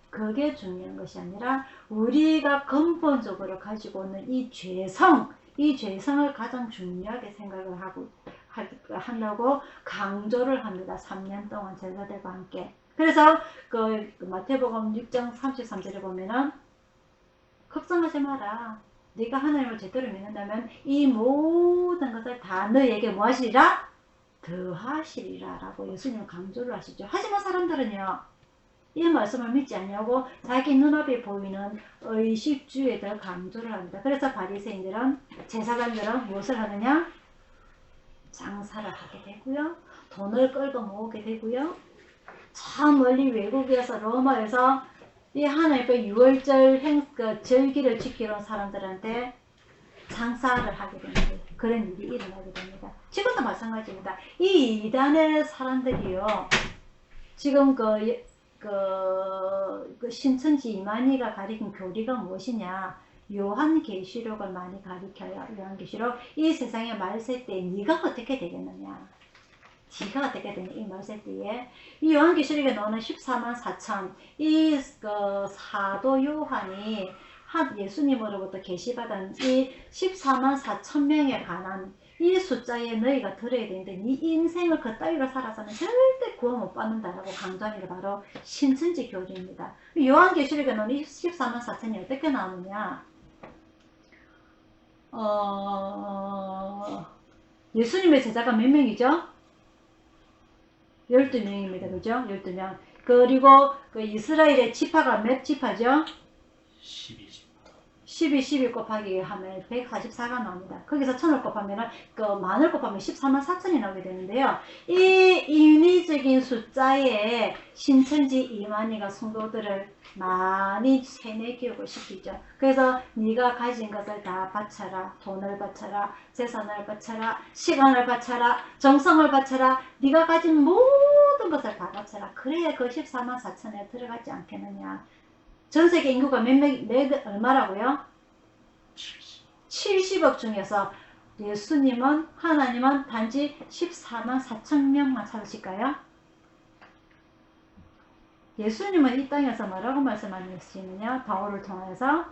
그게 중요한 것이 아니라 우리가 근본적으로 가지고 있는 이 죄성을 가장 중요하게 생각을 한다고 강조를 합니다. 3년 동안 제자들과 함께. 그래서 그 마태복음 6장 33절에 보면은 걱정하지 마라. 네가 하나님을 제대로 믿는다면 이 모든 것을 다 너에게 무엇이리라? 더하시리라 라고 예수님은 강조를 하시죠. 하지만 사람들은요, 이 말씀을 믿지 않냐고 자기 눈앞에 보이는 의식주에 더 강조를 합니다. 그래서 바리새인들은, 제사장들은 무엇을 하느냐? 장사를 하게 되고요, 돈을 끌고 모으게 되고요, 저 멀리 외국에서 로마에서 이 하나님의 유월절 절기를 지키는 사람들한테 장사를 하게 됩니다. 그런 일이 일어나게 됩니다. 지금도 마찬가지입니다. 이 이단의 사람들이요, 지금 신천지 이만희가 가리킨 교리가 무엇이냐? 요한계시록을 많이 가리켜요. 요한계시록. 이 세상의 말세 때 네가 어떻게 되겠느냐? 지가 어떻게 되냐, 이 말세 때에 이 요한계시록에 나오는 14만 4천, 이 사도 요한이 예수님으로부터 계시받은 이 14만 4천 명에 관한 이 숫자에 너희가 들어야 되는데 네 인생을 그따위로 살아서는 절대 구원 못 받는다라고 강조하는 게 바로 신천지 교리입니다. 요한계시록에 나오는 14만 4천이 어떻게 나오느냐? 예수님의 제자가 몇 명이죠? 12명입니다. 그죠? 12명. 그리고 그 이스라엘의 지파가 몇 지파죠? 12 곱하기 하면 144가 나옵니다. 거기서 1000을 곱하면 만을 곱하면 14만 4천이 나오게 되는데요. 이 인위적인 숫자에 신천지 이만희가 성도들을 많이 세뇌 교육을 시키죠. 그래서 네가 가진 것을 다 바쳐라. 돈을 바쳐라. 재산을 바쳐라. 시간을 바쳐라. 정성을 바쳐라. 네가 가진 모든 것을 다 바쳐라. 그래야 그 14만 4천에 들어가지 않겠느냐. 전세계 인구가 얼마라고요? 70억 중에서 예수님은, 하나님은 단지 14만 4천 명만 찾으실까요? 예수님은 이 땅에서 뭐라고 말씀하시느냐? 바울을 통해서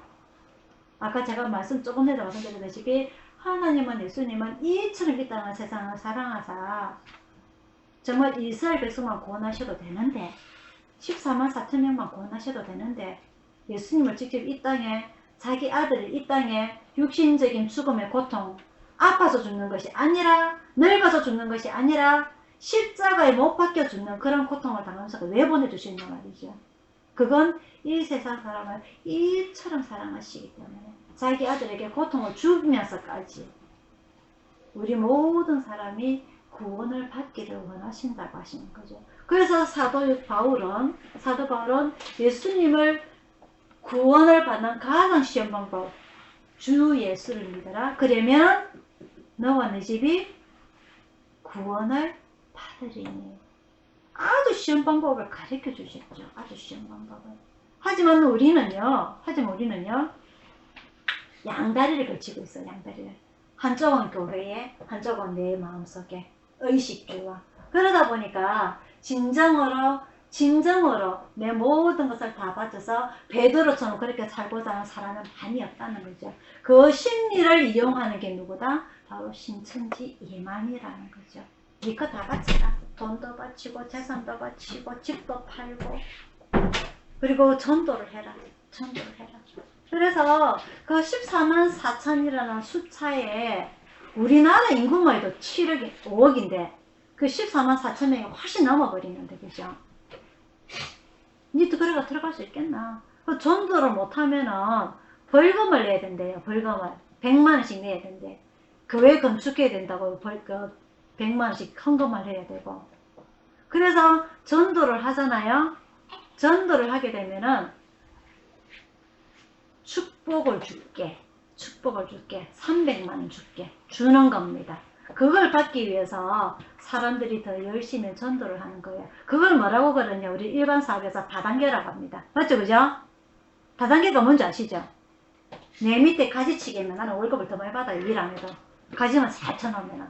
아까 제가 조금 전에 말씀드렸다시피 하나님은 예수님은 이처럼 이 땅을 세상을 사랑하사 정말 이스라엘 백성만 구원하셔도 되는데 14만 4천 명만 구원하셔도 되는데 예수님을 직접 이 땅에 자기 아들을 이 땅에 육신적인 죽음의 고통 아파서 죽는 것이 아니라 늙어서 죽는 것이 아니라 십자가에 못 박혀 죽는 그런 고통을 당하면서 왜 보내주시는 말이죠. 그건 이 세상 사람을 이처럼 사랑하시기 때문에 자기 아들에게 고통을 주면서까지 우리 모든 사람이 구원을 받기를 원하신다고 하시는 거죠. 그래서 사도 바울은 예수님을 구원을 받는 가장 쉬운 방법, 주 예수를 믿어라. 그러면 너와 네 집이 구원을 받으리니. 아주 쉬운 방법을 가르쳐 주셨죠. 아주 쉬운 방법을. 하지만 우리는요, 양다리를 걸치고 있어요. 양다리를. 한쪽은 교회에, 한쪽은 내 마음속에 의식주와. 그러다 보니까 진정으로 내 모든 것을 다 바쳐서 베드로처럼 그렇게 살고자 하는 사람은 많이 없다는 거죠. 그 심리를 이용하는 게 누구다? 바로 신천지 이만이라는 거죠. 니꺼 다 바쳐라. 돈도 바치고 재산도 바치고 집도 팔고 그리고 전도를 해라. 그래서 그 14만 4천이라는 숫자에 우리나라 인구만 해도 7억, 5억인데 그 14만 4천 명이 훨씬 넘어버리는데, 그죠? 니도 그래가 들어갈 수 있겠나? 그 전도를 못하면은 벌금을 내야 된대요. 벌금을 100만 원씩 내야 된대. 교회 건축해야 된다고 100만 원씩 헌금을 해야 되고. 그래서 전도를 하잖아요. 전도를 하게 되면은 축복을 줄게 300만 원 줄게 주는 겁니다. 그걸 받기 위해서 사람들이 더 열심히 전도를 하는 거예요. 그걸 뭐라고 그러냐? 우리 일반 사업에서 다단계라고 합니다. 맞죠? 그죠? 다단계가 뭔지 아시죠? 내 밑에 가지치기면 나는 월급을 더 많이 받아요. 일 안 해도. 가지만 4,000원이면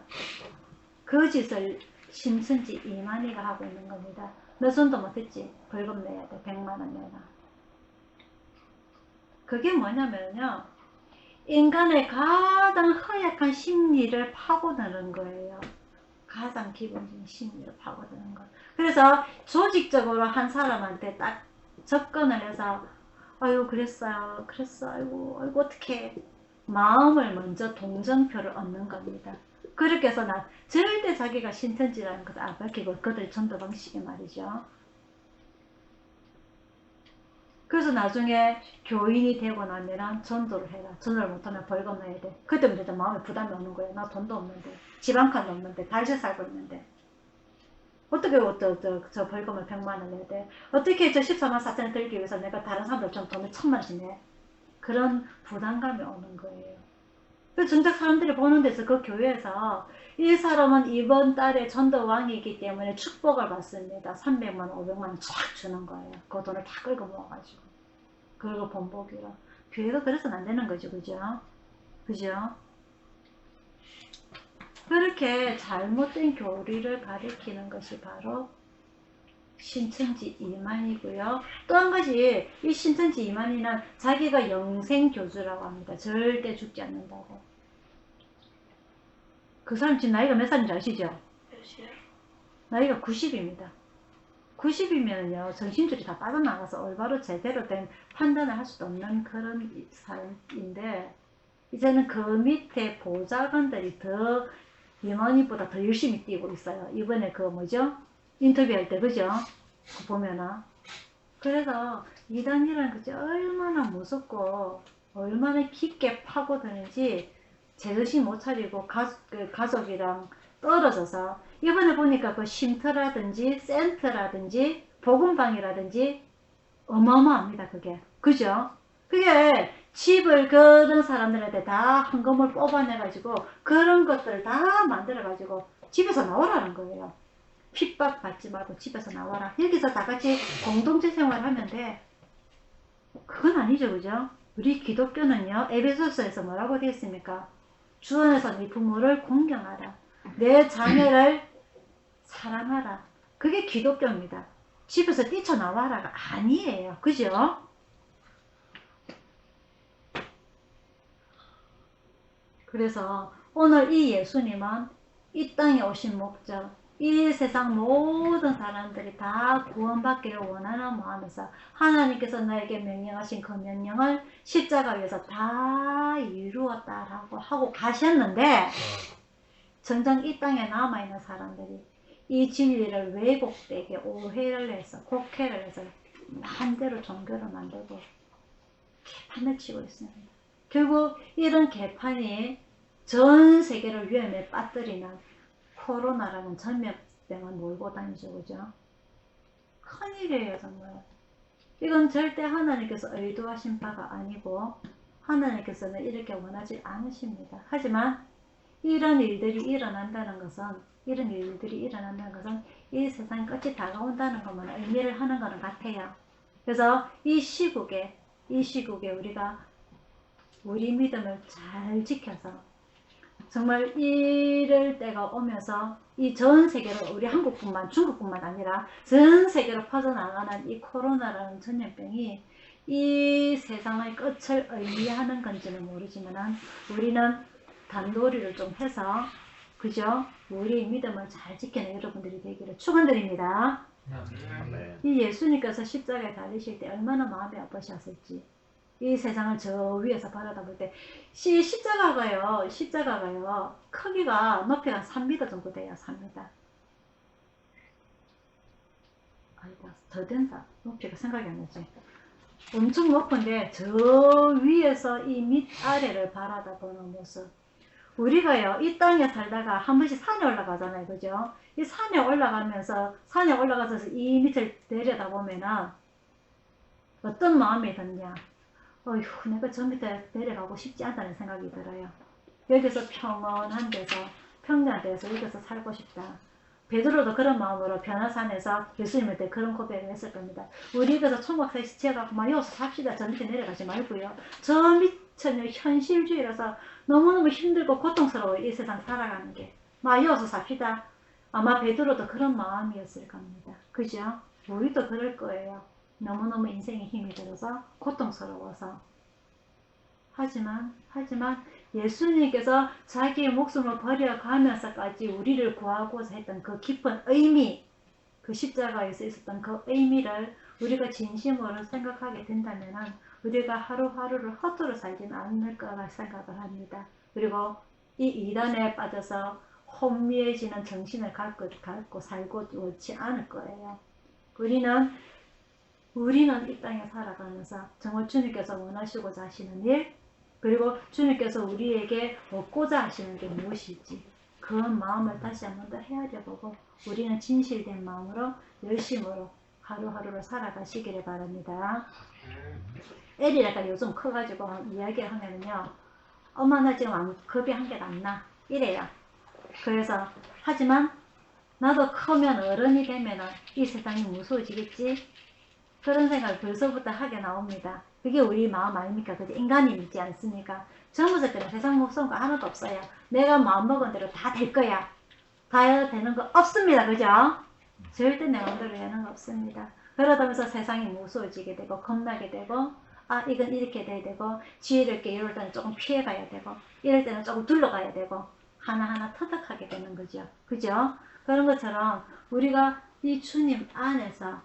그 짓을 신천지 이만희가 하고 있는 겁니다. 너 손도 못했지? 벌금 내야 돼. 100만 원 내라. 그게 뭐냐면요, 인간의 가장 허약한 심리를 파고드는 거예요. 가장 기본적인 심리를 파고드는 거. 그래서 조직적으로 한 사람한테 딱 접근을 해서 아유 그랬어요 아이고 어떡해, 마음을 먼저 동정표를 얻는 겁니다. 그렇게 해서 절대 자기가 신천지라는 것을 안 밝히고 그들 전도 방식이 말이죠. 그래서 나중에 교인이 되고 나면 전도를 해라. 전도를 못하면 벌금 내야 돼. 그때부터 마음에 부담이 오는 거예요. 나 돈도 없는데, 집 한 칸도 없는데, 달새 살고 있는데 어떻게 저 벌금을 100만 원 내야 돼? 어떻게 저 14만 4천을 들기 위해서 내가 다른 사람들처럼 돈을 1,000만 원씩 내? 그런 부담감이 오는 거예요. 그 정작 사람들이 보는 데서 그 교회에서 이 사람은 이번 달에 전도왕이기 때문에 축복을 받습니다. 300만 원, 500만 원 쫙 주는 거예요. 그 돈을 다 끌고 모아가지고. 그리고 본보기로. 교회가 그래서는 안 되는 거죠. 그죠? 그렇게 잘못된 교리를 가리키는 것이 바로 신천지 이만이고요. 또 한 가지, 이 신천지 이만이는 자기가 영생교주라고 합니다. 절대 죽지 않는다고. 그 사람 지금 나이가 몇 살인지 아시죠? 몇이요? 나이가 90입니다. 90이면요, 정신줄이 다 빠져나가서 올바로 제대로 된 판단을 할 수도 없는 그런 사람인데, 이제는 그 밑에 보좌관들이 더 이만희보다 더 열심히 뛰고 있어요. 이번에 그 뭐죠? 인터뷰할 때, 그죠? 보면은. 그래서 이단이라는 것이 얼마나 무섭고 얼마나 깊게 파고드는지 제정신 못 차리고 가족이랑 떨어져서, 이번에 보니까 그 쉼터라든지 센터라든지 복음방이라든지 어마어마합니다. 그게. 그죠? 그게 집을 그런 사람들한테 다 헌금을 뽑아내가지고 그런 것들을 다 만들어가지고 집에서 나오라는 거예요. 핍박 받지 말고 집에서 나와라. 여기서 다 같이 공동체 생활을 하면 돼. 그건 아니죠. 그죠? 우리 기독교는요, 에베소서에서 뭐라고 되어 있습니까? 주 안에서 네 부모를 공경하라. 내 자녀를 사랑하라. 그게 기독교입니다. 집에서 뛰쳐나와라가 아니에요. 그죠? 그래서 오늘 이 예수님은 이 땅에 오신 목적, 이 세상 모든 사람들이 다 구원받기를 원하는 마음에서 하나님께서 나에게 명령하신 그 명령을 십자가 위에서 다 이루었다라고 하고 가셨는데, 정작 이 땅에 남아있는 사람들이 이 진리를 왜곡되게 오해를 해서 곡해를 해서 마음대로 종교를 만들고 개판을 치고 있습니다. 결국 이런 개판이 전 세계를 위험에 빠뜨리는 코로나라는 전염병을 몰고 다니죠. 그죠? 큰일이에요 정말. 이건 절대 하나님께서 의도하신 바가 아니고 하나님께서는 이렇게 원하지 않으십니다. 하지만 이런 일들이 일어난다는 것은 이 세상 끝이 다가온다는 것만 의미를 하는 것은 같아요. 그래서 이 시국에 우리가 우리 믿음을 잘 지켜서 정말 이럴 때가 오면서 이 전 세계로, 우리 한국뿐만 중국뿐만 아니라 전 세계로 퍼져나가는 이 코로나라는 전염병이 이 세상의 끝을 의미하는 건지는 모르지만 우리는 단도리를 좀 해서, 그죠? 우리의 믿음을 잘 지키는 여러분들이 되기를 축원드립니다. 아멘. 이 예수님께서 십자가에 달리실 때 얼마나 마음이 아프셨을지, 이 세상을 저 위에서 바라다볼 때 십자가가요 크기가 높이가 한 3m 정도 돼요. 3m. 아이고 더 된다. 높이가 생각이 안 나지. 엄청 높은데 저 위에서 이 밑아래를 바라다보는 모습, 우리가요 이 땅에 살다가 한 번씩 산에 올라가잖아요. 그죠? 이 산에 올라가서 이 밑을 내려다보면은 어떤 마음이 드냐, 어휴 내가 저 밑에 내려가고 싶지 않다는 생각이 들어요. 여기서 평온한 데서, 평안한 데서 여기서 살고 싶다. 베드로도 그런 마음으로 변화산에서 예수님한테 그런 고백을 했을 겁니다. 우리 여기서 총각사에 지어갖고 막 여기서 삽시다. 저 밑에 내려가지 말고요. 저 밑은 현실주의라서 너무너무 힘들고 고통스러워요. 이 세상 살아가는 게. 막 여기서 삽시다. 아마 베드로도 그런 마음이었을 겁니다. 그죠? 우리도 그럴 거예요. 너무너무 인생에 힘이 들어서 고통스러워서. 하지만 예수님께서 자기의 목숨을 버려가면서까지 우리를 구하고자 했던 그 깊은 의미, 그 십자가에서 있었던 그 의미를 우리가 진심으로 생각하게 된다면 우리가 하루하루를 헛으로 살지는 않을 거라 생각을 합니다. 그리고 이 이단에 빠져서 혼미해지는 정신을 갖고 살고 좋지 않을 거예요. 우리는 이 땅에 살아가면서 정말 주님께서 원하시고자 하시는 일, 그리고 주님께서 우리에게 얻고자 하시는 게 무엇일지 그 마음을 다시 한번 더 헤아려보고 우리는 진실된 마음으로 열심으로 하루하루를 살아가시기를 바랍니다. 애리가 요즘 커가지고 이야기하면요, 엄마 나 지금 겁이 한 개도 안 나 이래요. 그래서 하지만 나도 크면 어른이 되면 이 세상이 무서워지겠지, 그런 생각을 벌써부터 하게 나옵니다. 그게 우리 마음 아닙니까? 그죠? 인간이 있지 않습니까? 젊었을 때는 세상 무서운 거 하나도 없어요. 내가 마음먹은 대로 다 될 거야. 다 되는 거 없습니다. 그죠? 절대 내 마음대로 되는 거 없습니다. 그러다면서 세상이 무서워지게 되고 겁나게 되고, 아 이건 이렇게 돼야 되고, 지혜롭게 이렇게 이럴 때는 조금 피해가야 되고, 이럴 때는 조금 둘러가야 되고, 하나하나 터득하게 되는 거죠. 그죠? 그런 것처럼 우리가 이 주님 안에서,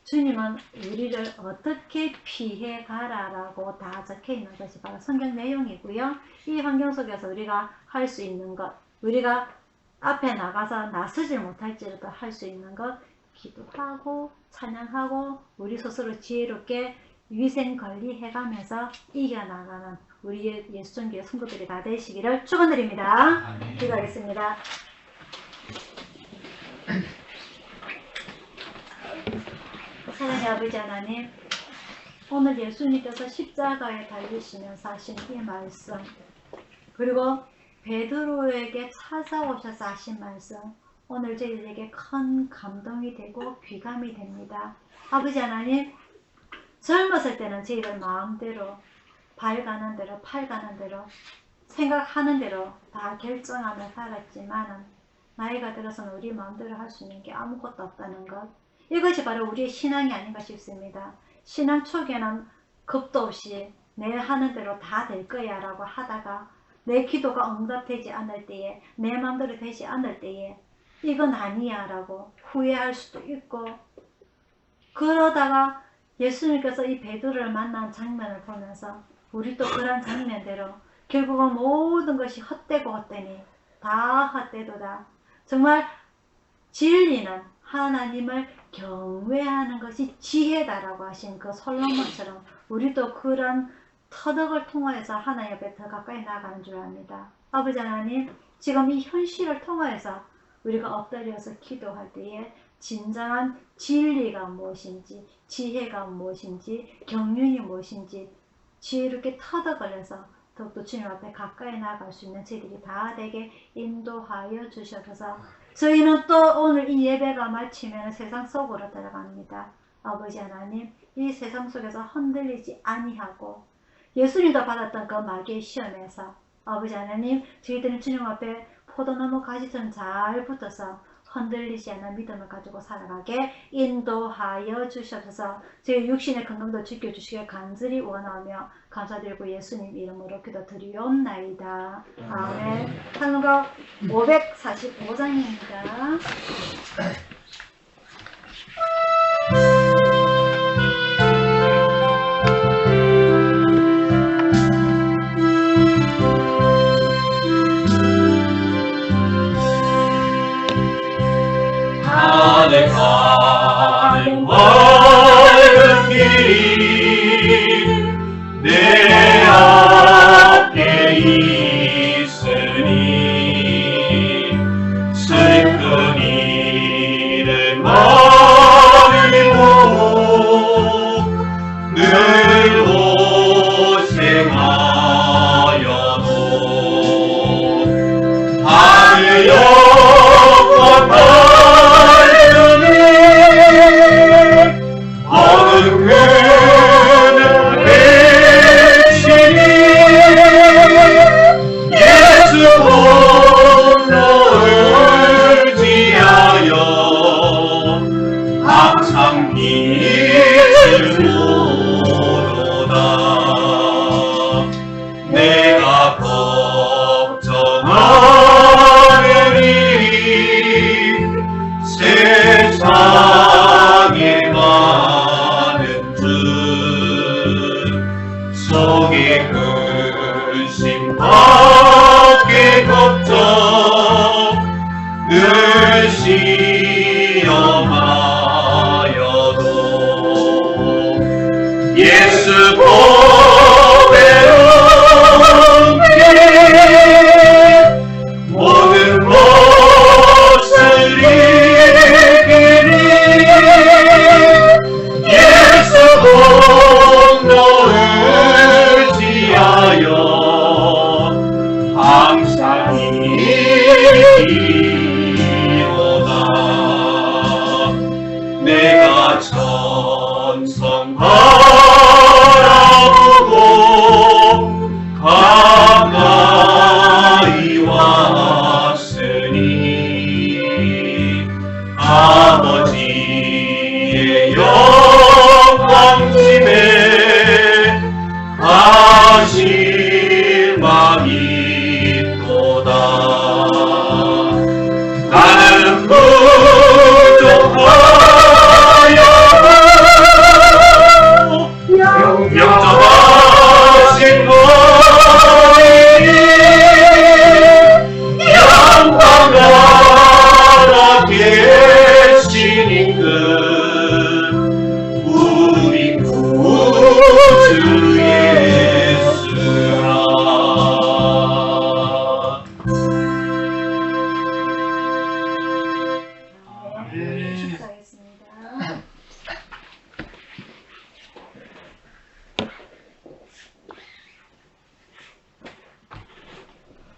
주님은 우리를 어떻게 피해 가라라고 다 적혀 있는 것이 바로 성경 내용이고요. 이 환경 속에서 우리가 할 수 있는 것, 우리가 앞에 나가서 나서지 못할지라도 할 수 있는 것, 기도하고 찬양하고 우리 스스로 지혜롭게 위생 관리해가면서 이겨나가는 우리의 예수전교회 성도들이 다 되시기를 축원드립니다. 기도하겠습니다. 사랑의 아버지 하나님, 오늘 예수님께서 십자가에 달리시면서 하신 이 말씀, 그리고 베드로에게 찾아오셔서 하신 말씀, 오늘 저희들에게 큰 감동이 되고 귀감이 됩니다. 아버지 하나님, 젊었을 때는 저희들 마음대로 발 가는 대로 팔 가는 대로 생각하는 대로 다 결정하며 살았지만 나이가 들어서는 우리 마음대로 할 수 있는 게 아무것도 없다는 것, 이것이 바로 우리의 신앙이 아닌가 싶습니다. 신앙 초기에는 겁도 없이 내 하는 대로 다 될 거야 라고 하다가 내 기도가 응답되지 않을 때에, 내 마음대로 되지 않을 때에 이건 아니야 라고 후회할 수도 있고, 그러다가 예수님께서 이 베드로를 만난 장면을 보면서 우리도 그런 장면대로 결국은 모든 것이 헛되고 헛되니 다 헛되도다. 정말 진리는 하나님을 경외하는 것이 지혜다라고 하신 그 솔로몬처럼 우리도 그런 터덕을 통하여서 하나님 앞에 더 가까이 나아가는 줄 압니다. 아버지 하나님, 지금 이 현실을 통하여서 우리가 엎드려서 기도할 때에 진정한 진리가 무엇인지, 지혜가 무엇인지, 경륜이 무엇인지 지혜롭게 터득을 해서 더욱더 주님 앞에 가까이 나아갈 수 있는 저희들이 다 되게 인도하여 주셔서 저희는 또 오늘 이 예배가 마치면 세상 속으로 들어갑니다. 아버지 하나님, 이 세상 속에서 흔들리지 아니하고 예수님도 받았던 그 마귀의 시험에서 아버지 하나님, 저희들은 주님 앞에 포도나무 가지처럼 잘 붙어서 흔들리지 않는 믿음을 가지고 살아가게 인도하여 주셔서 저희 육신의 건강도 지켜주시길 간절히 원하며 감사드리고 예수님 이름으로 기도드리옵나이다. 아멘. 한국어 545장입니다. 하늘 가는 밝은 길이 내 앞에 있으니 슬픈 일을 많이고 늘 고생하여도 하늘 영원한 내가 걱정하는 일 세상에 많은 듯 속에 근심 밖에 걱정 늘 시험하여도 예수 모든 것을 이기니 예수 공로를 지하여 항상 이기로다. 내가 천성 바라보고 가까이 왔으니 아버지의 영광심에 가실 마음이 있도다. 나는 부족하여 영접하신 영광나라 계시니까 우리 구주 예수라. 네, 축하하겠습니다.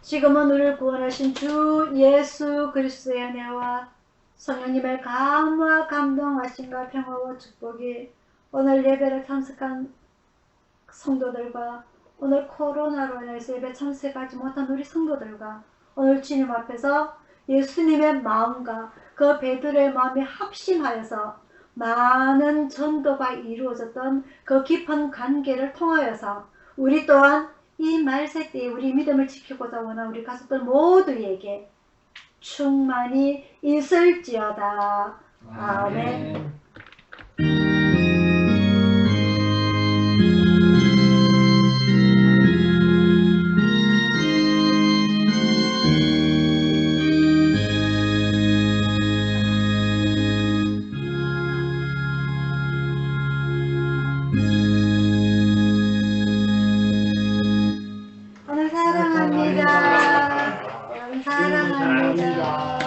지금은 우리를 구원하신 주 예수 그리스도의 은혜와 성령님의 감화 감동하심과 평화와 축복이 오늘 예배를 참석한 성도들과 오늘 코로나로 인해서 예배 참석하지 못한 우리 성도들과 오늘 주님 앞에서 예수님의 마음과 그 베드로의 마음이 합심하여서 많은 전도가 이루어졌던 그 깊은 관계를 통하여서 우리 또한 이 말세 때에 우리 믿음을 지키고자 원하는 우리 가족들 모두에게 충만히 있을지어다. 아멘. 오늘 사랑합니다. 여러분 사랑합니다.